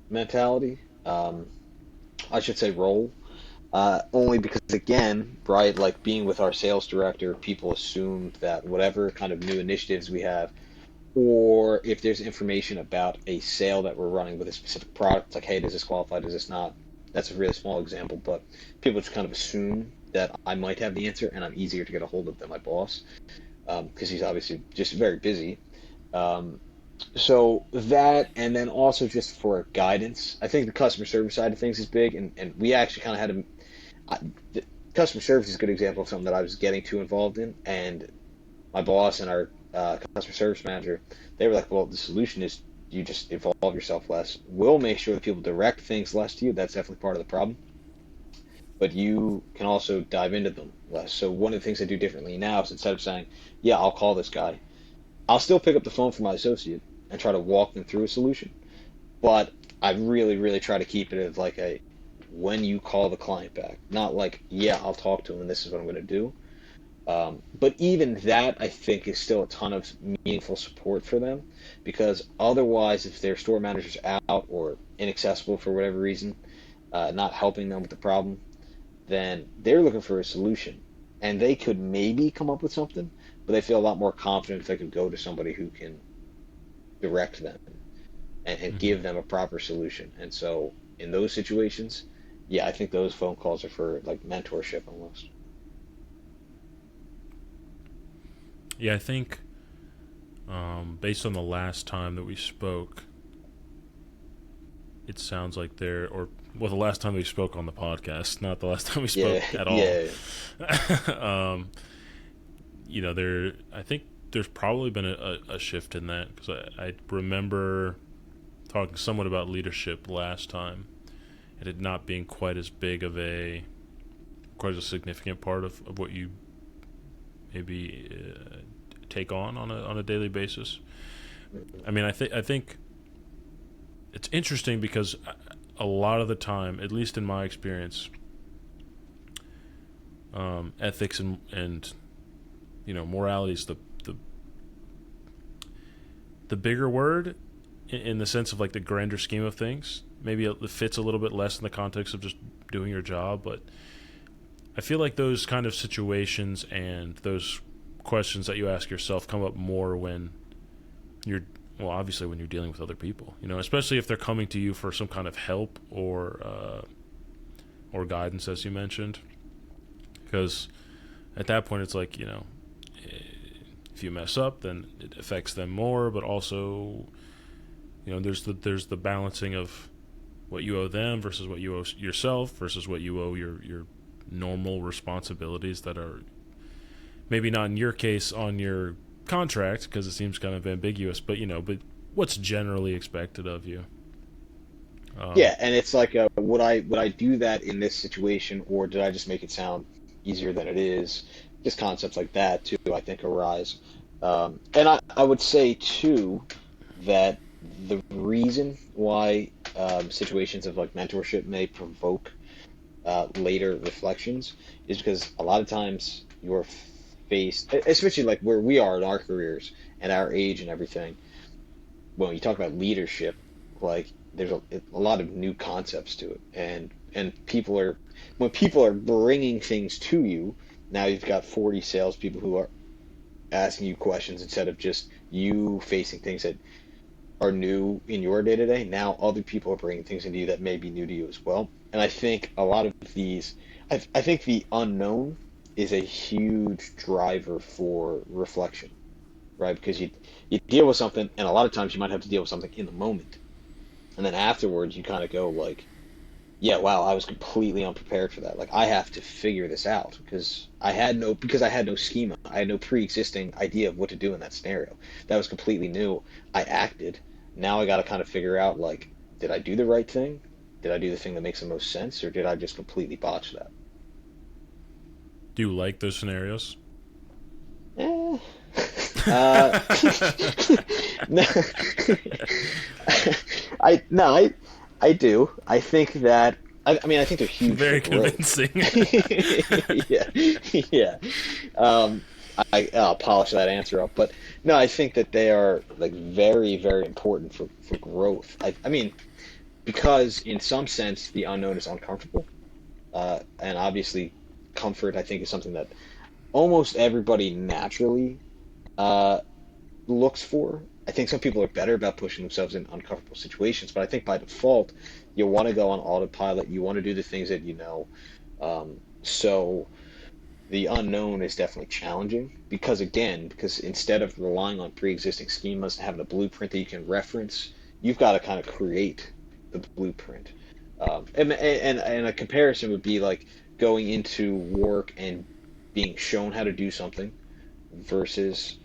mentality. I should say role. Only because, again, right, like being with our sales director, people assume that whatever kind of new initiatives we have, or if there's information about a sale that we're running with a specific product, like, hey, does this qualify, does this not? That's a really small example, but people just kind of assume. that I might have the answer and I'm easier to get a hold of than my boss, because he's obviously just very busy. Um, so that, and then also just for guidance, I think the customer service side of things is big, and we actually kind of had a the customer service is a good example of something that I was getting too involved in, and my boss and our customer service manager, they were like, well, the solution is you just involve yourself less. We'll make sure that people direct things less to you. That's definitely part of the problem. But you can also dive into them less. So one of the things I do differently now is instead of saying, yeah, I'll call this guy, I'll still pick up the phone for my associate and try to walk them through a solution. But I really, really try to keep it as like a when you call the client back, not like, yeah, I'll talk to him and this is what I'm going to do. But even that, I think, is still a ton of meaningful support for them because otherwise, if their store manager's out or inaccessible for whatever reason, not helping them with the problem, then they're looking for a solution. And they could maybe come up with something, but they feel a lot more confident if they could go to somebody who can direct them and Hmm. give them a proper solution. And so, in those situations, yeah, I think those phone calls are for like mentorship almost. Yeah, I think based on the last time that we spoke, it sounds like they're or well, the last time we spoke on the podcast, not the last time we spoke Yeah, at all. yeah. um, there. I think there's probably been a shift in that because I remember talking somewhat about leadership last time and it not being quite a significant part of what you maybe take on a daily basis. I mean, I think it's interesting because a lot of the time, at least in my experience, ethics and morality is the bigger word in the sense of like the grander scheme of things. Maybe it fits a little bit less in the context of just doing your job, but I feel like those kind of situations and those questions that you ask yourself come up more when you're obviously when you're dealing with other people, especially if they're coming to you for some kind of help or guidance, as you mentioned, because at that point it's like if you mess up, then it affects them more, but also there's the balancing of what you owe them versus what you owe yourself versus what you owe your normal responsibilities that are maybe not in your case on your contract because it seems kind of ambiguous, but what's generally expected of you. Um, Yeah, and it's like, would I do that in this situation, or did I just make it sound easier than it is? Just concepts like that too, I think, arise. And I would say too that the reason why situations of like mentorship may provoke later reflections is because a lot of times you're faced, especially like where we are in our careers and our age and everything when you talk about leadership, like there's a lot of new concepts to it, and people are when people are bringing things to you. Now you've got 40 salespeople who are asking you questions instead of just you facing things that are new in your day to day. Now other people are bringing things into you that may be new to you as well. And I think a lot of these, I think the unknown is a huge driver for reflection, right? Because you deal with something, and a lot of times you might have to deal with something in the moment, and then afterwards you kind of go like, yeah, wow, I was completely unprepared for that. Like I have to figure this out because I had no schema, I had no pre-existing idea of what to do in that scenario. That was completely new. I acted. Now I got to kind of figure out like, did I do the right thing? Did I do the thing that makes the most sense, or did I just completely botch that? do you like those scenarios? Eh. Uh, no, I no, I do. I think that I mean I think they're huge for Very growth. convincing. Yeah, yeah. Um, I'll polish that answer up, but no, I think that they are like very, very important for growth. I mean, because in some sense the unknown is uncomfortable, and obviously comfort I think is something that almost everybody naturally uh, looks for. I think some people are better about pushing themselves in uncomfortable situations, but I think by default, you want to go on autopilot. You want to do the things that you know. So the unknown is definitely challenging because instead of relying on pre-existing schemas and having a blueprint that you can reference, you've got to kind of create the blueprint. And a comparison would be like going into work and being shown how to do something versus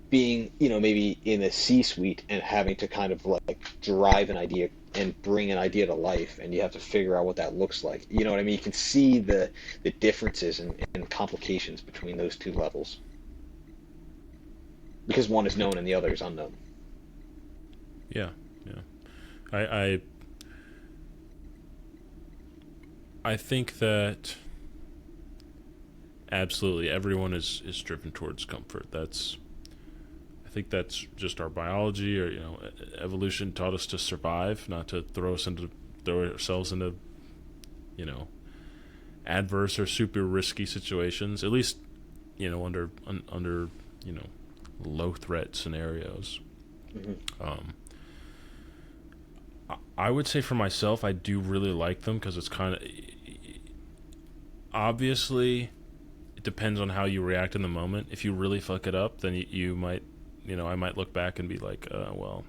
being, maybe in a C-suite and having to kind of like drive an idea and bring an idea to life, and you have to figure out what that looks like. You know what I mean? You can see the differences and complications between those two levels because one is known and the other is unknown. Yeah, yeah. I I think that absolutely everyone is driven towards comfort. That's I think that's just our biology, or evolution taught us to survive, not to throw ourselves into you know adverse or super risky situations. At least under low threat scenarios. Hmm. Um, I would say for myself, I do really like them because it's kind of obviously it depends on how you react in the moment. If you really fuck it up, then you might, I might look back and be like, well,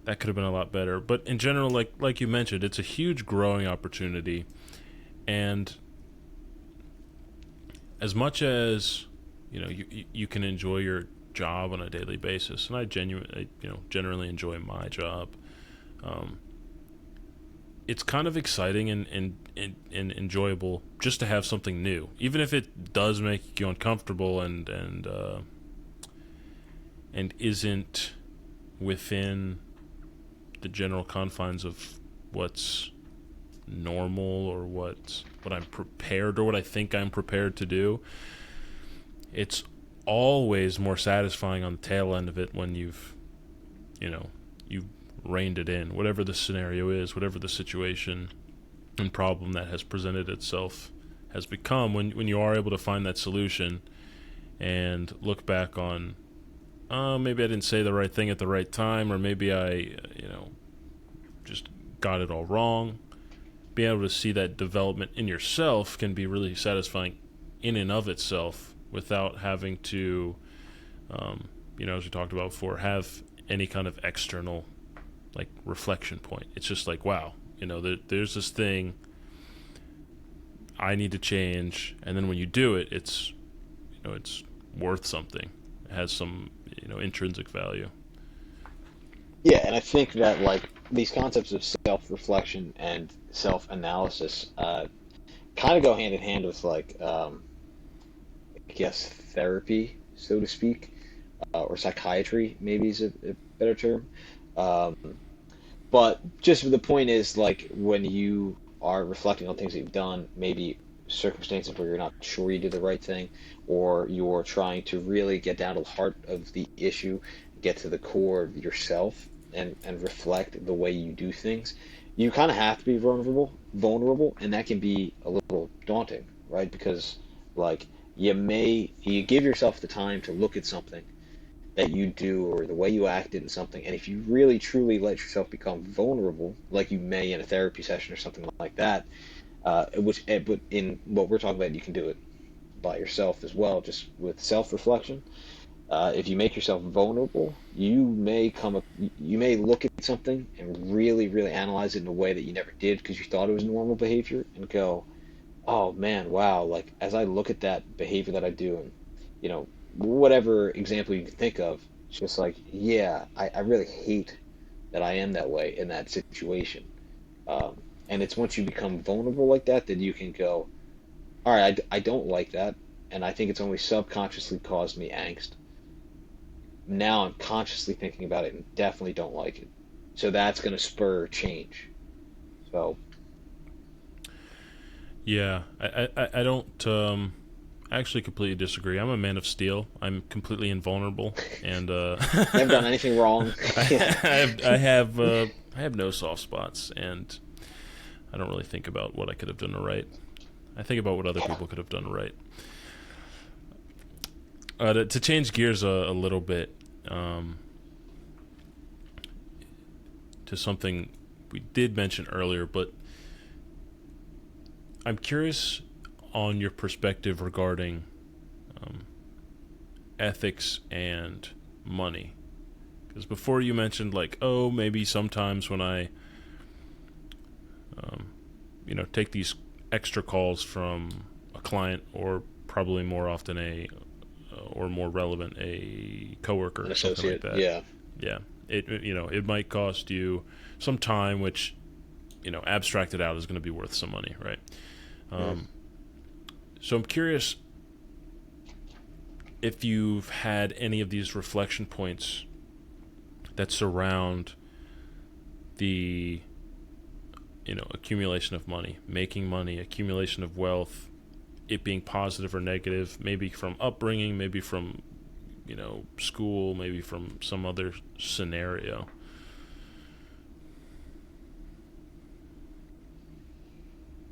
that could have been a lot better. But in general, like you mentioned, it's a huge growing opportunity, and as much as you can enjoy your job on a daily basis, and I genuinely, generally enjoy my job. Um, it's kind of exciting and enjoyable just to have something new, even if it does make you uncomfortable and isn't within the general confines of what's normal or what I'm prepared or what I think I'm prepared to do. It's always more satisfying on the tail end of it when you've reined it in, whatever the scenario is, whatever the situation and problem that has presented itself has become. When you are able to find that solution and look back on, maybe I didn't say the right thing at the right time, or maybe I, just got it all wrong. Being able to see that development in yourself can be really satisfying in and of itself without having to, as we talked about before, have any kind of external like reflection point. It's just like, wow, there's this thing I need to change, and then when you do it, it's worth something. It has some intrinsic value. Yeah, and I think that like these concepts of self-reflection and self-analysis kind of go hand in hand with like I guess therapy, so to speak, or psychiatry maybe is a better term. Um, but just the point is like when you are reflecting on things that you've done, maybe circumstances where you're not sure you did the right thing, or you're trying to really get down to the heart of the issue, get to the core of yourself, and reflect the way you do things. You kind of have to be vulnerable, and that can be a little daunting, right? Because like you give yourself the time to look at something that you do or the way you acted in something, and if you really truly let yourself become vulnerable, like you may in a therapy session or something like that, but in what we're talking about, you can do it by yourself as well, just with self-reflection. If you make yourself vulnerable, you may look at something and really, really analyze it in a way that you never did because you thought it was normal behavior, and go, oh man, wow, like as I look at that behavior that I do, and whatever example you can think of, it's just like, yeah, I really hate that I am that way in that situation. And it's once you become vulnerable like that that you can go, all right, I don't like that, and I think it's only subconsciously caused me angst. Now I'm consciously thinking about it and definitely don't like it. So that's going to spur change. So Yeah, I don't actually completely disagree. I'm a man of steel. I'm completely invulnerable, and never done anything wrong. I Yeah. have I have uh, I have no soft spots, and I don't really think about what I could have done right. I think about what other Yeah. people could have done right. To change gears a little bit, um, to something we did mention earlier, but I'm curious on your perspective regarding um, ethics and money. Because before you mentioned like, oh, maybe sometimes when I, um, take these extra calls from a client, or probably more often or more relevant, a coworker An or something like associate. that. Yeah. Yeah, it might cost you some time, which abstracted out is going to be worth some money, right? Mm. Um, so I'm curious if you've had any of these reflection points that surround the accumulation of money, making money, accumulation of wealth, it being positive or negative, maybe from upbringing, maybe from school, maybe from some other scenario.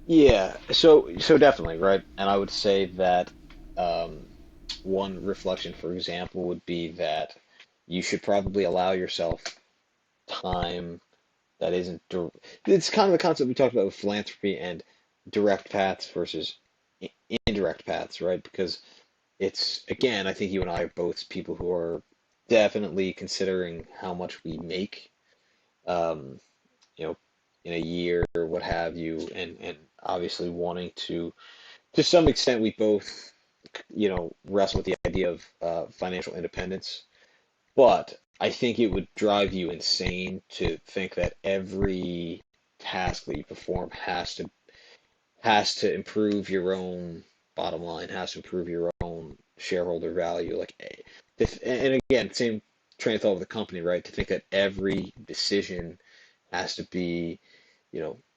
Yeah. So definitely, right? And I would say that um, one reflection, for example, would be that you should probably allow yourself time that isn't. It's kind of the concept we talked about with philanthropy and direct paths versus indirect paths, right? Because it's, again, I think you and I are both people who are definitely considering how much we make, um, you know, in a year or what have you, and obviously wanting to some extent, we both, wrestle with the idea of financial independence. But I think it would drive you insane to think that every task that you perform has to improve your own bottom line, has to improve your own shareholder value. Like, and again, same train of thought with the company, right? To think that every decision has to be,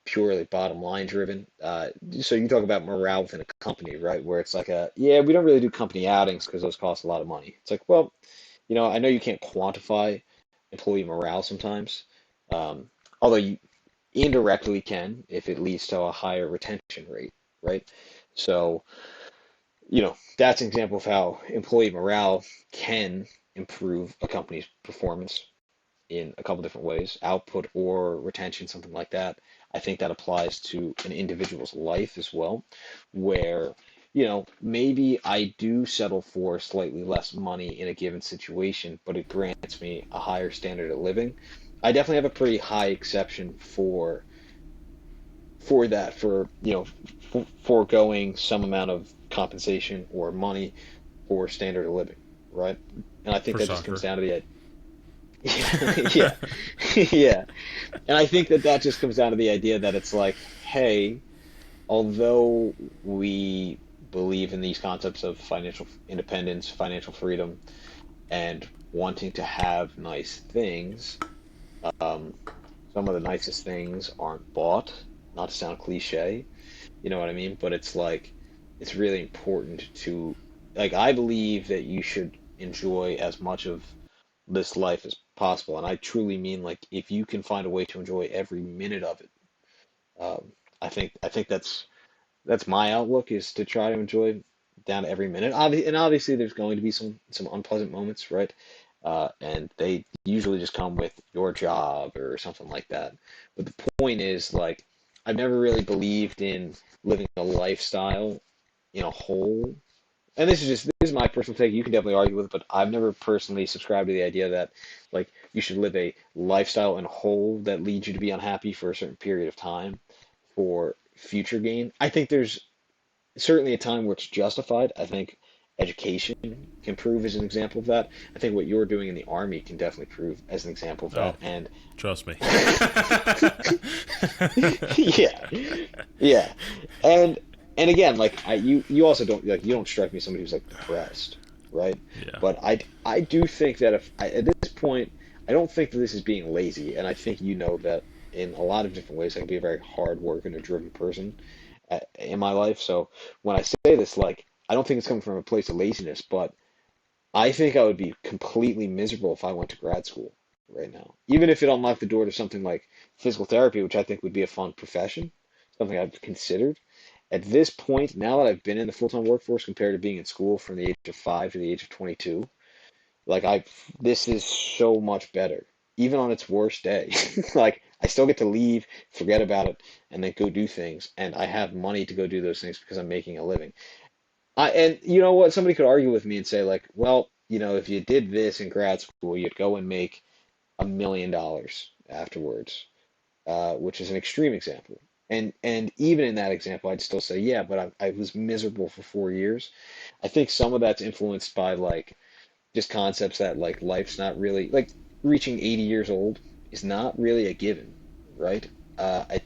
purely bottom line driven. So you talk about morale within a company, right? Where it's like yeah, we don't really do company outings because those cost a lot of money. It's like, well, I know you can't quantify employee morale sometimes, um, although you indirectly can if it leads to a higher retention rate, right? So, that's an example of how employee morale can improve a company's performance in a couple different ways, output or retention, something like that. I think that applies to an individual's life as well, where, maybe I do settle for slightly less money in a given situation, but it grants me a higher standard of living. I definitely have a pretty high exception for that, for, foregoing some amount of compensation or money for standard of living, right? And I think For that just comes soccer. down to the yeah, yeah. And I think that just comes down to the idea that it's like, hey, although we believe in these concepts of financial independence, financial freedom, and wanting to have nice things, um, some of the nicest things aren't bought. Not to sound cliche, you know what I mean? But it's like, it's really important to, like, I believe that you should enjoy as much of this life as possible. And I truly mean, like, if you can find a way to enjoy every minute of it, um, I think that's my outlook, is to try to enjoy down to every minute. And obviously, there's going to be some unpleasant moments, right? And they usually just come with your job or something like that. But the point is, like, I've never really believed in living a lifestyle in a whole. And this is my personal take. You can definitely argue with it, but I've never personally subscribed to the idea that, like, you should live a lifestyle in whole that leads you to be unhappy for a certain period of time for future gain. I think there's certainly a time where it's justified. I think education can prove as an example of that. I think what you're doing in the army can definitely prove as an example of Oh, that. And trust me. yeah, yeah, and and again, like, you also don't, like, you don't strike me as somebody who's, like, depressed, right? Yeah. But I do think that if at this point, I don't think that this is being lazy, and I think that in a lot of different ways I can be a very hard working and driven person in my life. So when I say this, like, I don't think it's coming from a place of laziness, but I think I would be completely miserable if I went to grad school right now. Even if it unlocked the door to something like physical therapy, which I think would be a fun profession, something I've considered. At this point, now that I've been in the full-time workforce compared to being in school from the age of 5 to the age of 22, like, this is so much better. even on its worst day. Like I still get to leave, forget about it, and then go do things. And I have money to go do those things because I'm making a living. And you know what? Somebody could argue with me and say like, well, if you did this in grad school, you'd go and make $1 million afterwards, which is an extreme example. And even in that example, I'd still say, yeah, but I was miserable for 4 years. I think some of that's influenced by like just concepts that like life's not really like reaching 80 years old is not really a given, right? I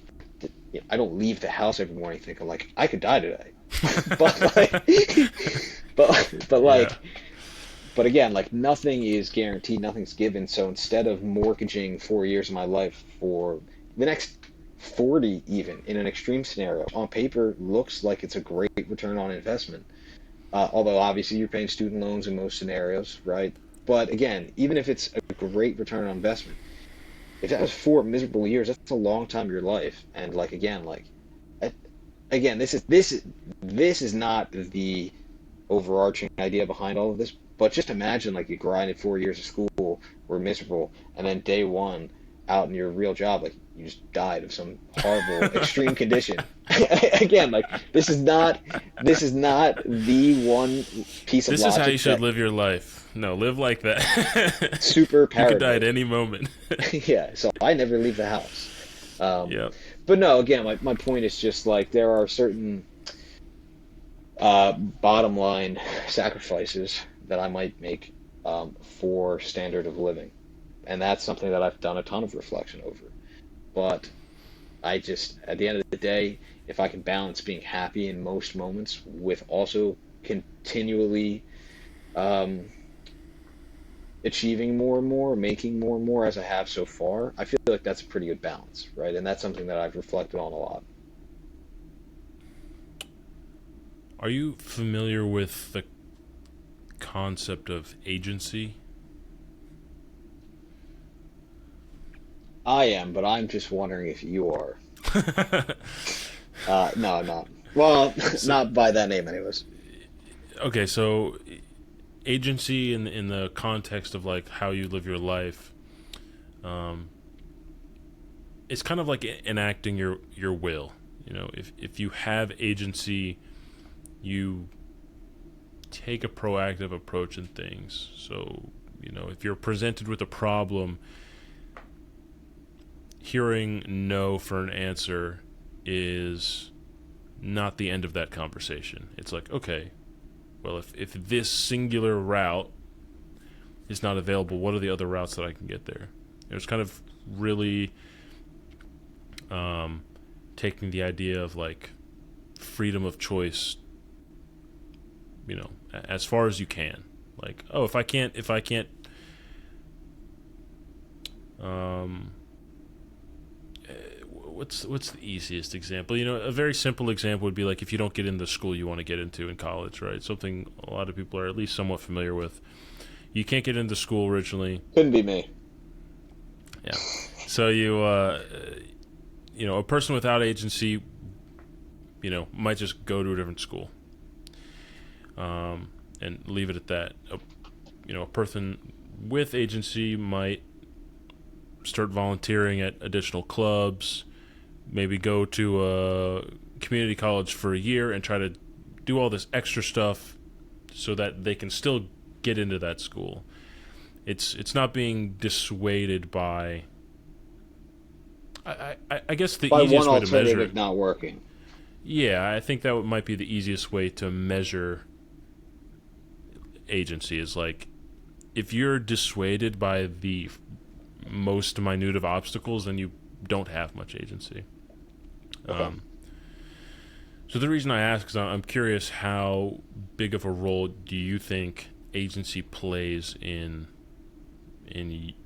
don't leave the house every morning thinking like I could die today, but like, but Yeah. like, but again, like nothing is guaranteed, nothing's given. So instead of mortgaging 4 years of my life for the next 40, even in an extreme scenario, on paper looks like it's a great return on investment. Although obviously you're paying student loans in most scenarios, right? But again, even if it's a great return on investment, if that was 4 miserable years, that's a long time of your life. And like again, like again, this is not the overarching idea behind all of this. But just imagine like you grinded 4 years of school, were miserable, and then day one out in your real job, like you just died of some horrible extreme condition. Again, like this is not the one piece of This is how you logic should that live your life. No, live like that. super You could die at paranoid. any moment. Yeah, so I never leave the house. Um, Yep. but no, again, my point is just like there are certain bottom line sacrifices that I might make for standard of living. And that's something that I've done a ton of reflection over. But I just, at the end of the day, if I can balance being happy in most moments with also continually um, achieving more and more, making more and more as I have so far, I feel like that's a pretty good balance, right? And that's something that I've reflected on a lot. Are you familiar with the concept of agency? I am, but I'm just wondering if you are. No, I'm not. Well, So, not by that name, anyways. okay, so agency in the context of like how you live your life, um, it's kind of like enacting your will. If you have agency, you take a proactive approach in things. So, if you're presented with a problem, hearing no for an answer is not the end of that conversation. It's like, okay, well, if this singular route is not available, what are the other routes that I can get there? It's kind of really um, taking the idea of like freedom of choice, as far as you can. Like, oh, if I can't, um, what's the easiest example? A very simple example would be like if you don't get into the school you want to get into in college, right? Something a lot of people are at least somewhat familiar with. You can't get into school originally. Couldn't be me. Yeah. So a person without agency, might just go to a different school, and leave it at that. A person with agency might start volunteering at additional clubs, maybe go to a community college for a year and try to do all this extra stuff so that they can still get into that school. It's not being dissuaded by. I guess the By one easiest way to measure alternative it. not working. Yeah, I think that might be the easiest way to measure agency is like if you're dissuaded by the most minute of obstacles, then you don't have much agency. Okay. Um, so the reason I ask is I'm curious how big of a role do you think agency plays in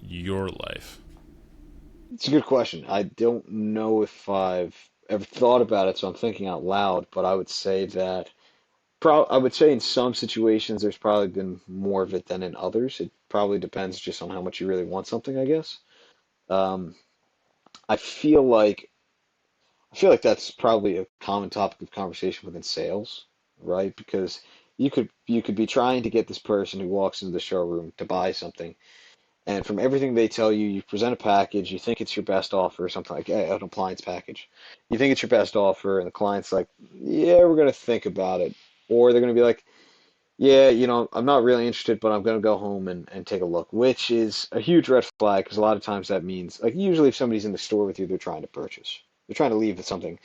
your life? It's a good question. I don't know if I've ever thought about it, so I'm thinking out loud, but I would say that I would say in some situations there's probably been more of it than in others. It probably depends just on how much you really want something, I guess. Um, I feel like I feel like that's probably a common topic of conversation within sales, right? Because you could be trying to get this person who walks into the showroom to buy something, And from everything they tell you, you present a package, you think it's your best offer or something like an appliance package. You think it's your best offer, and the client's like, yeah, we're going to think about it. Or they're going to be like, yeah, I'm not really interested, but I'm going to go home and take a look, which is a huge red flag because a lot of times that means, like, usually if somebody's in the store with you, they're trying to purchase. They're trying to leave with something.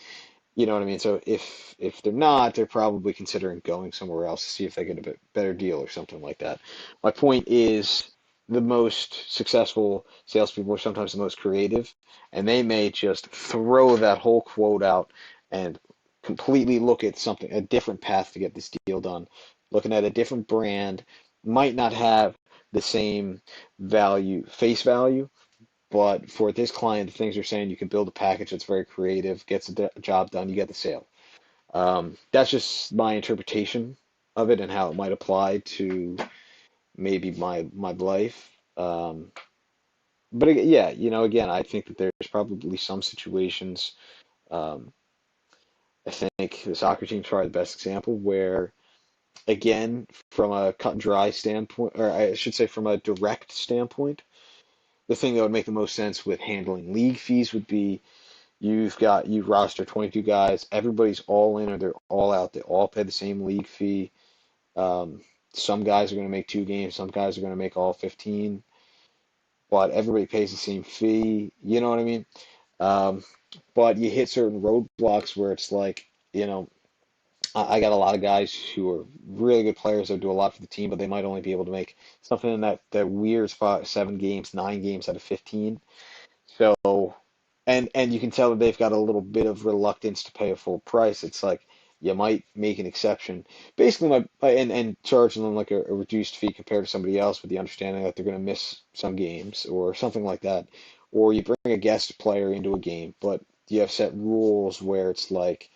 You know what I mean? So if they're not, they're probably considering going somewhere else to see if they get a bit better deal or something like that. My point is the most successful salespeople are sometimes the most creative, and they may just throw that whole quote out and completely look at something, a different path to get this deal done. Looking at a different brand might not have the same value, face value, but for this client, the things you're saying, you can build a package that's very creative, gets the job done, you get the sale. That's just my interpretation of it and how it might apply to maybe my life. But yeah, again, I think that there's probably some situations. Um, I think the soccer team's probably the best example where, again, from a cut and dry standpoint, or I should say from a direct standpoint, the thing that would make the most sense with handling league fees would be you roster 22 guys. Everybody's all in or they're all out. They all pay the same league fee. Um, some guys are going to make two games. Some guys are going to make all 15, but everybody pays the same fee. You know what I mean? Um, but you hit certain roadblocks where it's like, you know, I got a lot of guys who are really good players that do a lot for the team, but they might only be able to make something in that weird spot, 7 games, 9 games out of 15. So, and you can tell that they've got a little bit of reluctance to pay a full price. It's like you might make an exception, basically, and charging them like a reduced fee compared to somebody else with the understanding that they're going to miss some games or something like that. Or you bring a guest player into a game, but you have set rules where it's like,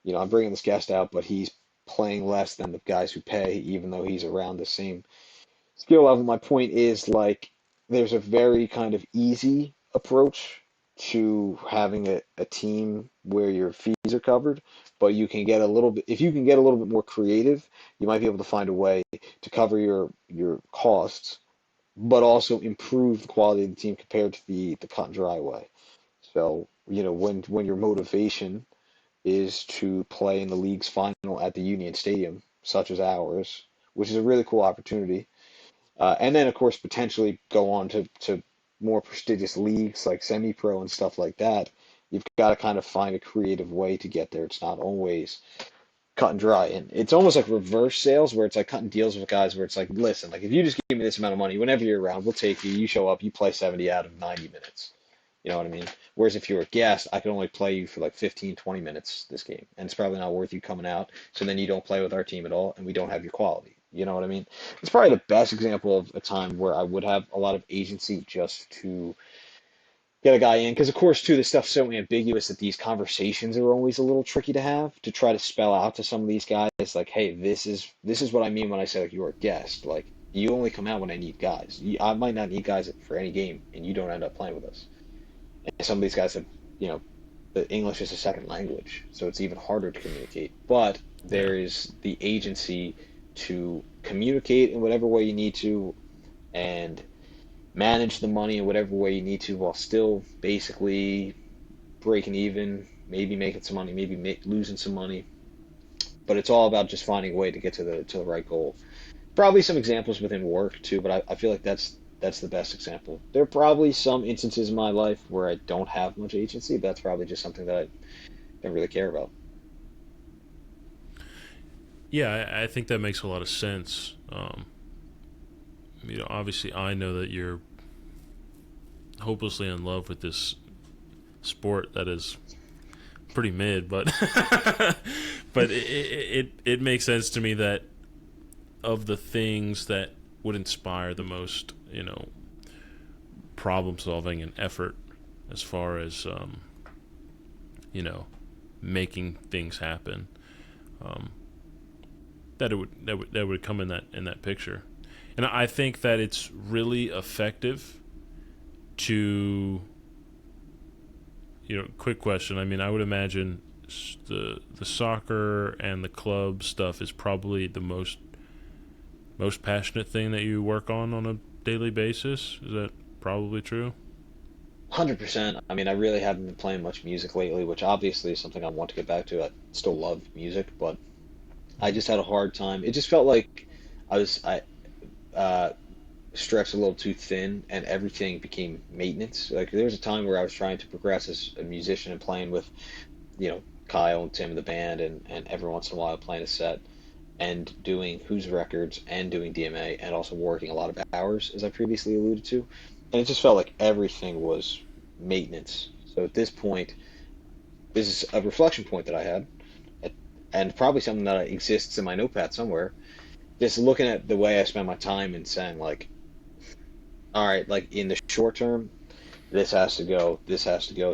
I'm bringing this guest out, but he's playing less than the guys who pay, even though he's around the same skill level. My point is like there's a very kind of easy approach to having a team where your fees are covered, but you can get a little bit if you can get a little bit more creative, you might be able to find a way to cover your costs, but also improve the quality of the team compared to the cut and dry way. So, when your motivation is to play in the league's final at the Union Stadium, such as ours, which is a really cool opportunity, and then, of course, potentially go on to more prestigious leagues like semi-pro and stuff like that. You've got to kind of find a creative way to get there. It's not always cut and dry. And it's almost like reverse sales where it's like cutting deals with guys where it's like, listen, like if you just give me this amount of money, whenever you're around, we'll take you. You show up, you play 70 out of 90 minutes. You know what I mean? Whereas if you're a guest, I can only play you for like 15, 20 minutes this game. And it's probably not worth you coming out. So then you don't play with our team at all and we don't have your quality. You know what I mean? It's probably the best example of a time where I would have a lot of agency just to get a guy in. Because of course, too, this stuff's so ambiguous that these conversations are always a little tricky to have to try to spell out to some of these guys like, hey, this is what I mean when I say like you're a guest. Like you only come out when I need guys. I might not need guys for any game, and you don't end up playing with us. And some of these guys have, you know, the English is a second language, so it's even harder to communicate. But Yeah. there is the agency to communicate in whatever way you need to, and manage the money in whatever way you need to, while still basically breaking even, maybe making some money, maybe losing some money. But it's all about just finding a way to get to the right goal. Probably some examples within work too, but I feel like that's the best example. There are probably some instances in my life where I don't have much agency, but that's probably just something that I don't really care about. Yeah, I think that makes a lot of sense. Obviously, I know that you're hopelessly in love with this sport that is pretty mid, but but it makes sense to me that of the things that would inspire the most, problem solving and effort as far as you know making things happen, um, that would come in that picture, and I think that it's really effective to quick question. I mean, I would imagine the soccer and the club stuff is probably the most passionate thing that you work on a daily basis. Is that probably true. 100%. I mean, I really haven't been playing much music lately, which obviously is something I want to get back to. I still love music, but I just had a hard time. It just felt like I uh, stretched a little too thin, and everything became maintenance. Like there was a time where I was trying to progress as a musician and playing with, Kyle and Tim in the band, and every once in a while playing a set and doing WhosRecords and doing DMA and also working a lot of hours, as I previously alluded to. And it just felt like everything was maintenance. So at this point, this is a reflection point that I had, and probably something that exists in my notepad somewhere. Just looking at the way I spend my time and saying, like, all right, like in the short term, this has to go,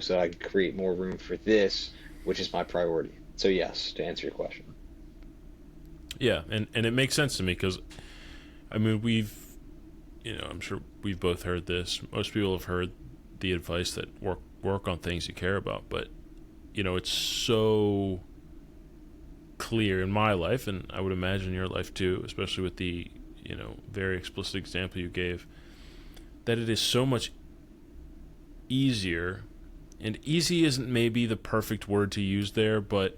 so I can create more room for this, which is my priority. So, yes, to answer your question. Yeah, and it makes sense to me because I mean I'm sure we've both heard this. Most people have heard the advice that work on things you care about, but it's so clear in my life, and I would imagine your life too, especially with the very explicit example you gave, that it is so much easier. And easy isn't maybe the perfect word to use there, but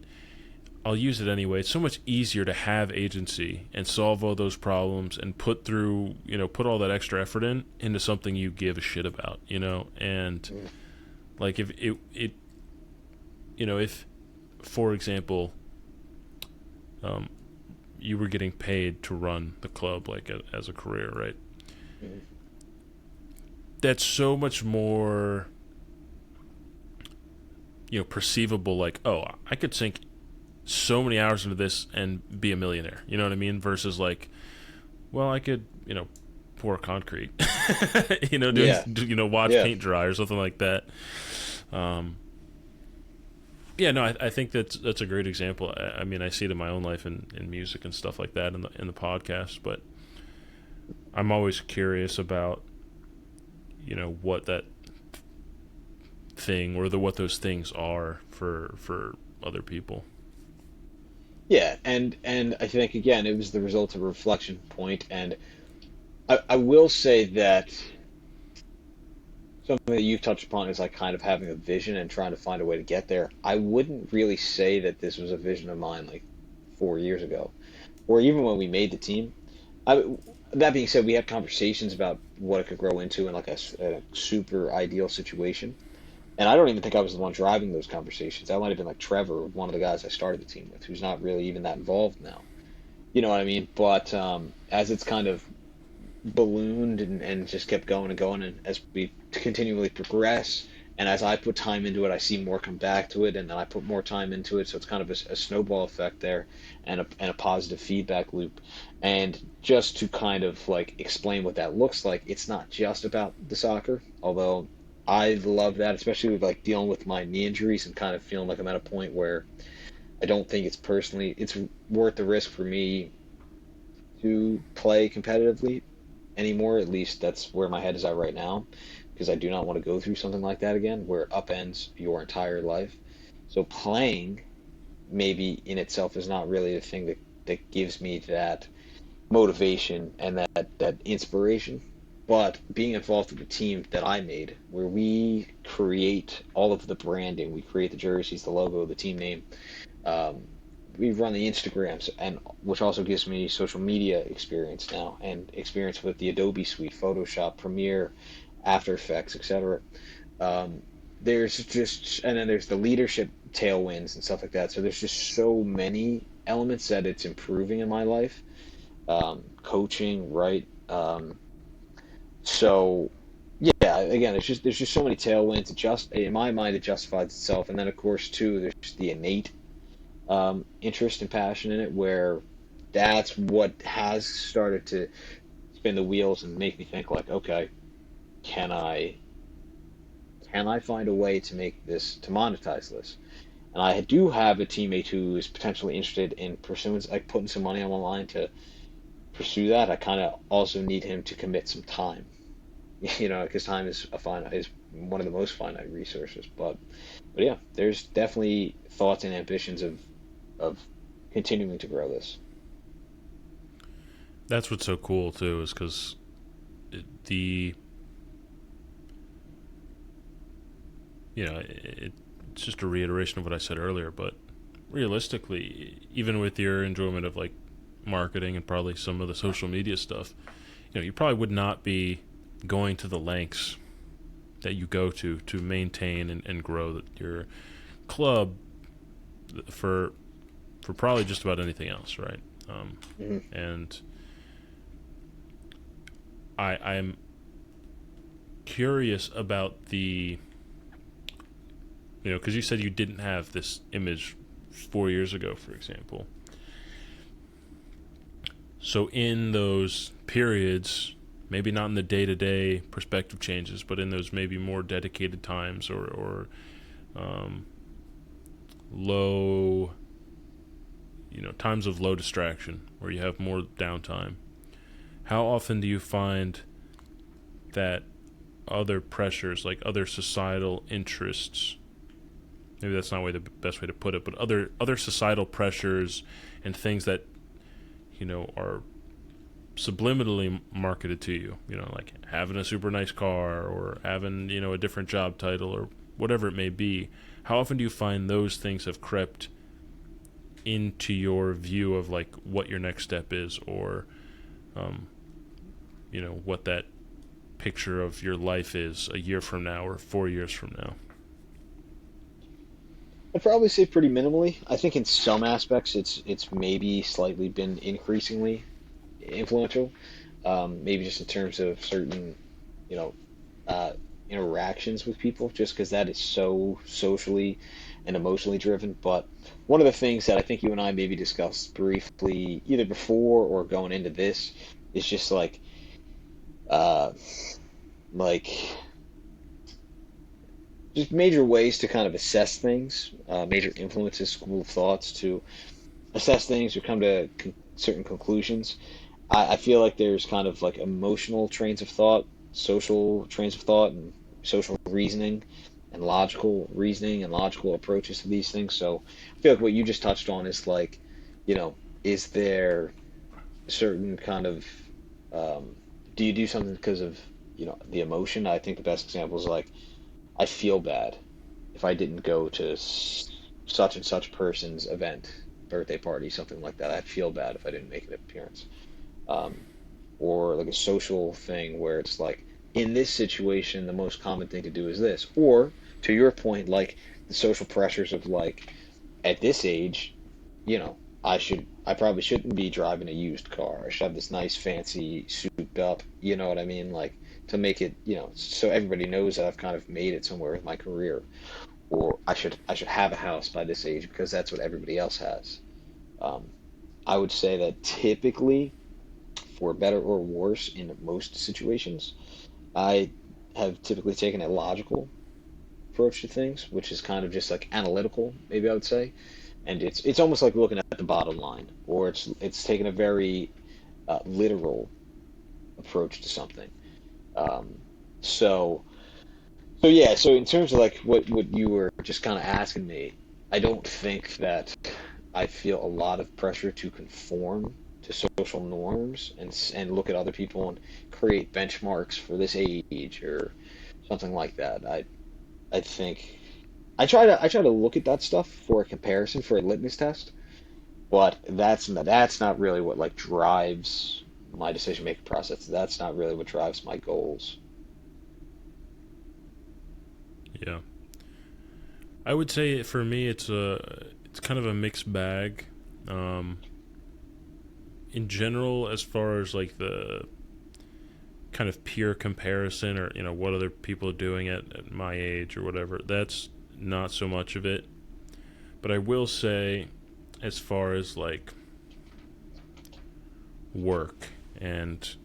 I'll use it anyway. It's so much easier to have agency and solve all those problems and put all that extra effort into something you give a shit about, and Mm. like if for example, um, you were getting paid to run the club like as a career, right? Mm. That's so much more perceivable. Like, oh, I could sink so many hours into this and be a millionaire. You know what I mean? Versus like, well, I could pour concrete, doing Yeah, watch yeah. paint dry or something like that. Um, yeah, no, I think that's a great example. I mean, I see it in my own life in music and stuff like that in the podcast, but I'm always curious about what that thing or what those things are for other people. Yeah, and I think again it was the result of a reflection point, and I will say that something that you've touched upon is like kind of having a vision and trying to find a way to get there. I wouldn't really say that this was a vision of mine like 4 years ago, or even when we made the team. I, that being said, we had conversations about what it could grow into in like a super ideal situation. And I don't even think I was the one driving those conversations. That might have been like Trevor, one of the guys I started the team with, who's not really even that involved now. You know what I mean? But as it's kind of ballooned and just kept going and going, and as we continually progress, and as I put time into it, I see more come back to it, and then I put more time into it. So it's kind of a snowball effect there, and a positive feedback loop. And just to kind of like explain what that looks like, it's not just about the soccer, although I love that, especially with like dealing with my knee injuries and kind of feeling like I'm at a point where I don't think it's worth the risk for me to play competitively anymore. At least that's where my head is at right now, because I do not want to go through something like that again, where it upends your entire life. So playing maybe in itself is not really the thing that gives me that motivation and that inspiration. But being involved with the team that I made, where we create all of the branding, we create the jerseys, the logo, the team name, um, we run the Instagrams, and which also gives me social media experience now and experience with the Adobe suite, Photoshop, Premiere, After Effects, etc. Um, and then there's the leadership tailwinds and stuff like that. So there's just so many elements that it's improving in my life. Coaching, right? So yeah, again, there's just so many tailwinds. It just in my mind it justifies itself, and then of course too, there's the innate interest and passion in it, where that's what has started to spin the wheels and make me think like, okay, can I can I find a way to make this to monetize this? And I do have a teammate who is potentially interested in pursuing, like putting some money on the line to pursue that. I kind of also need him to commit some time, because time is one of the most finite resources. But yeah, there's definitely thoughts and ambitions of continuing to grow this. That's what's so cool too, is because the it's just a reiteration of what I said earlier. But realistically, even with your enjoyment of like marketing and probably some of the social media stuff, you probably would not be going to the lengths that you go to maintain and grow your club for probably just about anything else, right? Hmm. And I'm curious about because you said you didn't have this image 4 years ago, for example. So in those periods, maybe not in the day-to-day perspective changes, but in those maybe more dedicated times or um, low, times of low distraction where you have more downtime, how often do you find that other pressures, like other societal interests, maybe that's not the best way to put it, but other societal pressures and things that are subliminally marketed to you, like having a super nice car or having a different job title or whatever it may be, how often do you find those things have crept into your view of like what your next step is, or um, what that picture of your life is a year from now or 4 years from now? I'd probably say pretty minimally. I think in some aspects it's maybe slightly been increasingly influential. Maybe just in terms of certain, you know, uh, interactions with people, just because that is so socially and emotionally driven. But one of the things that I think you and I maybe discussed briefly, either before or going into this, is just uh, like just major ways to kind of assess things, major influences, school of thoughts to assess things or come to certain conclusions. I feel like there's kind of like emotional trains of thought, social trains of thought, and social reasoning, and logical reasoning and logical approaches to these things. So I feel like what you just touched on is like, you know, is there certain kind of, um, do you do something because of, the emotion? I think the best example is like, I feel bad if I didn't go to such and such person's event, birthday party, something like that. I feel bad if I didn't make an appearance. Um, or like a social thing where it's like, in this situation, the most common thing to do is this. Or to your point, like the social pressures of like, at this age, I probably shouldn't be driving a used car. I should have this nice, fancy, souped up, you know what I mean? Like to make it, so everybody knows that I've kind of made it somewhere in my career. Or I should have a house by this age because that's what everybody else has. Um, I would say that typically, for better or worse, in most situations, I have typically taken a logical approach to things, which is kind of just like analytical, maybe I would say, and it's almost like looking at the bottom line, or it's taking a very literal approach to something. Um, so so yeah, so in terms of like what you were just kind of asking me, I don't think that I feel a lot of pressure to conform to social norms and look at other people and create benchmarks for this age or something like that. I think I try to look at that stuff for a comparison for a litmus test, but that's not really what like drives my decision making process. That's not really what drives my goals. Yeah, I would say for me it's kind of a mixed bag. Um, in general, as far as like the kind of peer comparison or what other people are doing at my age or whatever, that's not so much of it. But I will say, as far as like work and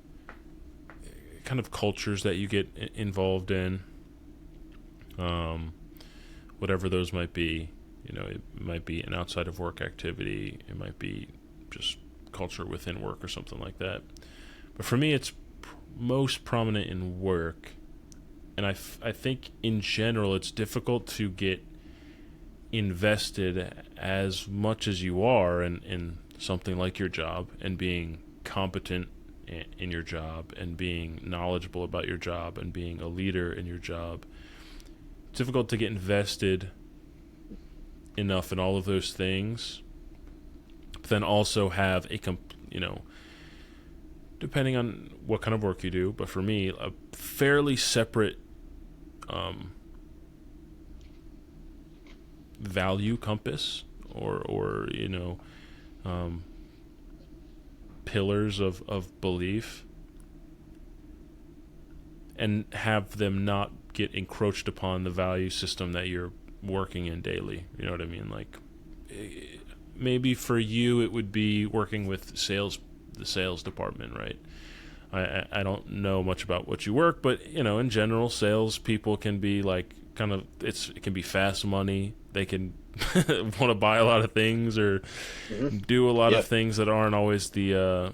kind of cultures that you get involved in, um, whatever those might be, it might be an outside of work activity, it might be just culture within work or something like that. But for me, it's most prominent in work, and I think in general it's difficult to get invested as much as you are in something like your job and being competent in your job and being knowledgeable about your job and being a leader in your job difficult to get invested enough in all of those things, but then also have depending on what kind of work you do, but for me, a fairly separate value compass or um, pillars of belief, and have them not get encroached upon the value system that you're working in daily. You know what I mean? Like, maybe for you it would be working with the sales department, right? I don't know much about what you work, but in general, sales people can be like it can be fast money. They can want to buy a lot of things or Hmm. do a lot of Yep. things that aren't always that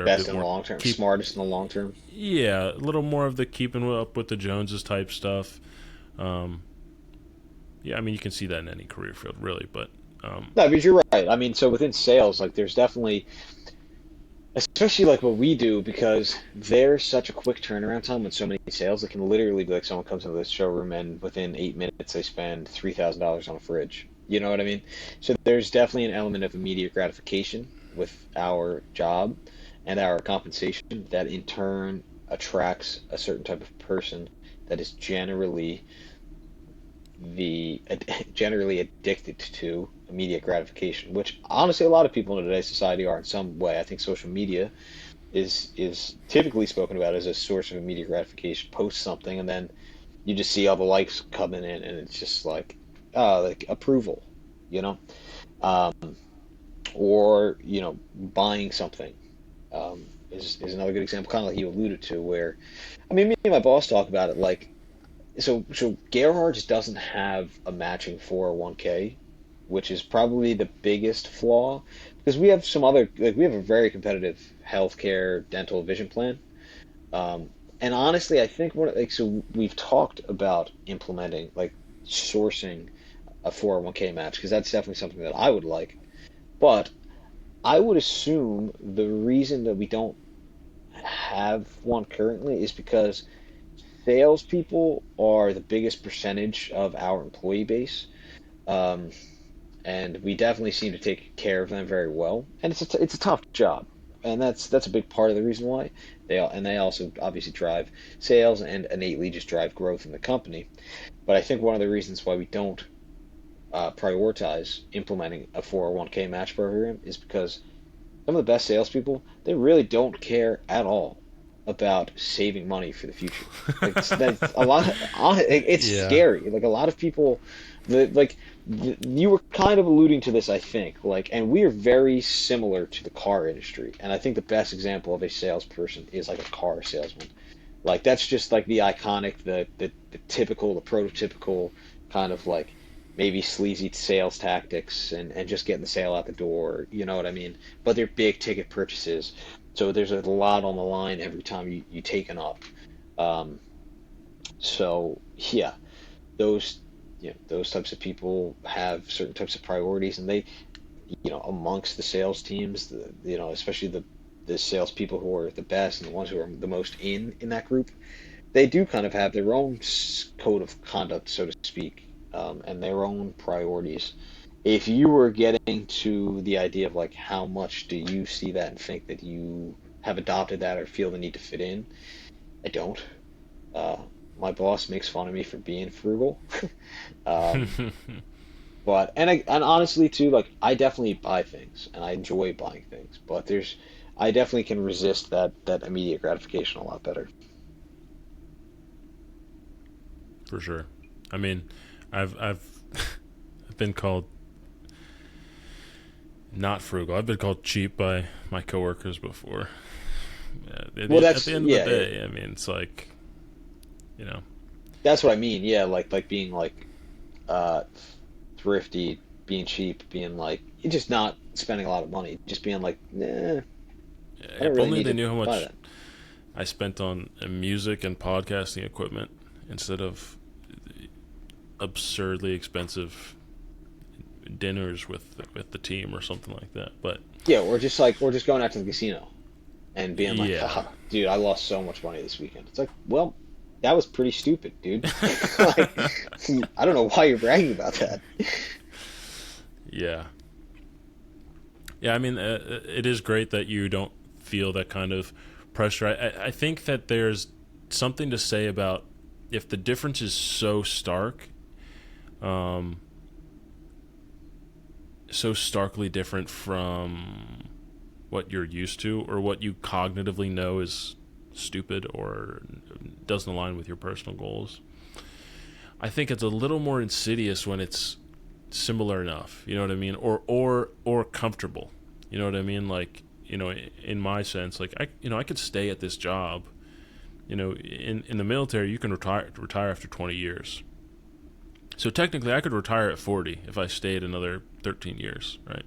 are a Best bit in the more long term, keep smartest in the long term. yeah, a little more of the keeping up with the Joneses type stuff. Um, yeah, I mean, you can see that in any career field, really. But No, because you're right. I mean, so within sales, like there's definitely, especially like what we do, because there's such a quick turnaround time with so many sales. It can literally be like someone comes into this showroom and within 8 minutes they spend $3,000 on a fridge. You know what I mean? So there's definitely an element of immediate gratification with our job and our compensation that in turn attracts a certain type of person that is the generally addicted to immediate gratification, which honestly a lot of people in today's society are in some way. I think social media is typically spoken about as a source of immediate gratification. Post something and then you just see all the likes coming in, and it's just like approval, you know, um, or buying something is another good example, kind of like you alluded to, where I mean, me and my boss talk about it like so Gerhard's doesn't have a matching 401k, which is probably the biggest flaw because we have some other like we have a very competitive healthcare, dental, vision plan. Um, and honestly, I think so we've talked about implementing like sourcing a 401k match because that's definitely something that I would like. But I would assume the reason that we don't have one currently is because salespeople are the biggest percentage of our employee base, um, and we definitely seem to take care of them very well. And it's a tough job, and that's a big part of the reason why they also obviously drive sales and innately just drive growth in the company. But I think one of the reasons why we don't prioritize implementing a 401k match program is because some of the best salespeople, they really don't care at all about saving money for the future. Like that's a lot. It's yeah, scary. Like a lot of people, you were kind of alluding to this, I think. Like, and we are very similar to the car industry. And I think the best example of a salesperson is like a car salesman. Like that's just like the iconic, the typical, the prototypical kind of like maybe sleazy sales tactics and just getting the sale out the door. You know what I mean? But they're big ticket purchases, so there's a lot on the line every time you take an up. Um, so yeah, those those types of people have certain types of priorities, and they amongst the sales teams, especially the salespeople who are the best and the ones who are the most in that group, they do kind of have their own code of conduct, so to speak, and their own priorities. If you were getting to the idea of like how much do you see that and think that you have adopted that or feel the need to fit in, I don't. Uh, my boss makes fun of me for being frugal. Um, but and honestly too, like I definitely buy things and I enjoy buying things, but I definitely can resist that immediate gratification a lot better. for sure. I mean, I've I've been called not frugal. I've been called cheap by my coworkers before. Yeah, Well, at that's the end of the yeah, day, I mean, it's like you know, that's what I mean. Yeah, like being like uh thrifty, being cheap, being like just not spending a lot of money, just being like, nah, I don't if really only need they to knew how buy much that. I spent on music and podcasting equipment instead of absurdly expensive dinners with the team or something like that. But Yeah, or just going out to the casino and being like, yeah, haha, dude, I lost so much money this weekend. It's like, well, that was pretty stupid, dude. Like, I don't know why you're bragging about that. Yeah. Yeah, I mean, it is great that you don't feel that kind of pressure. I think that there's something to say about if the difference is so stark, um, so starkly different from what you're used to or what you cognitively know is stupid or doesn't align with your personal goals. I think it's a little more insidious when it's similar enough, you know what I mean, or comfortable, you know what I mean, like, in my sense, like, I could stay at this job, in the military you can retire after 20 years. So technically I could retire at 40 if I stayed another 13 years, right?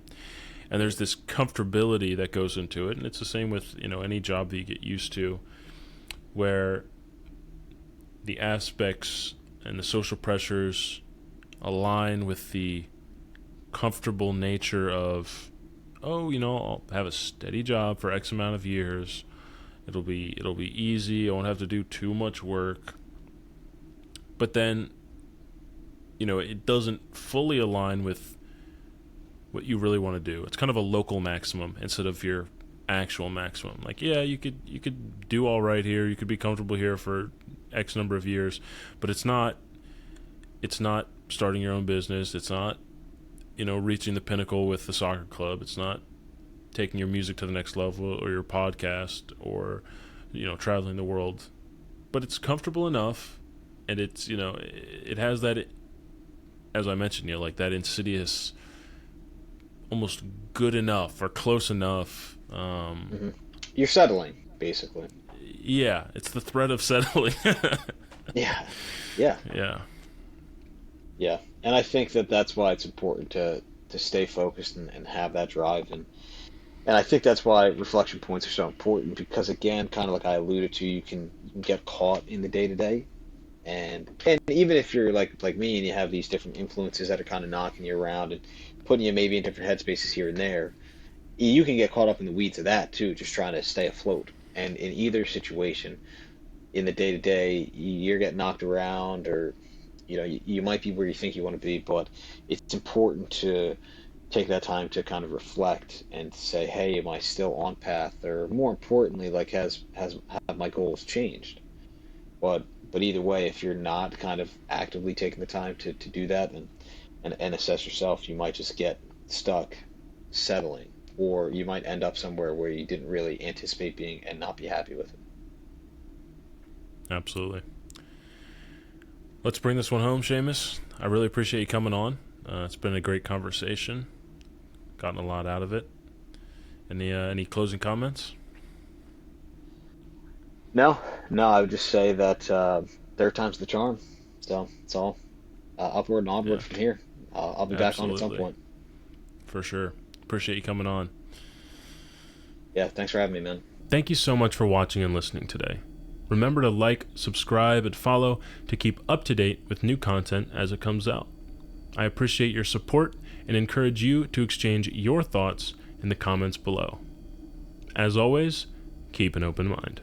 And there's this comfortability that goes into it, and it's the same with, any job that you get used to, where the aspects and the social pressures align with the comfortable nature of, oh, I'll have a steady job for X amount of years. It'll be easy. I won't have to do too much work. But then, it doesn't fully align with what you really want to do. It's kind of a local maximum instead of your actual maximum. Like, yeah, you could do all right here. You could be comfortable here for X number of years, but it's not starting your own business. It's not, reaching the pinnacle with the soccer club. It's not taking your music to the next level or your podcast or, traveling the world. But it's comfortable enough, and it's, it has that, as I mentioned, like that insidious, almost good enough or close enough. Hmm. You're settling, basically. Yeah, it's the threat of settling. Yeah, yeah, Yeah, yeah. And I think that that's why it's important to stay focused and have that drive. And I think that's why reflection points are so important because, again, kind of like I alluded to, you can get caught in the day to day. And even if you're like me and you have these different influences that are kind of knocking you around and putting you maybe in different headspaces here and there, you can get caught up in the weeds of that too, just trying to stay afloat. And in either situation, in the day to day, you're getting knocked around, or you might be where you think you want to be, but it's important to take that time to kind of reflect and say, hey, am I still on path? Or more importantly, like, has have my goals changed? But either way, if you're not kind of actively taking the time to do that and assess yourself, you might just get stuck settling, or you might end up somewhere where you didn't really anticipate being and not be happy with it. absolutely. Let's bring this one home, Seamus. I really appreciate you coming on. It's been a great conversation. Gotten a lot out of it. Any closing comments? No, no, I would just say that third time's the charm. So it's all upward and onward Yeah, from here. I'll be back on at some absolutely. point. For sure. Appreciate you coming on. Yeah, thanks for having me, man. Thank you so much for watching and listening today. Remember to like, subscribe, and follow to keep up to date with new content as it comes out. I appreciate your support and encourage you to exchange your thoughts in the comments below. As always, keep an open mind.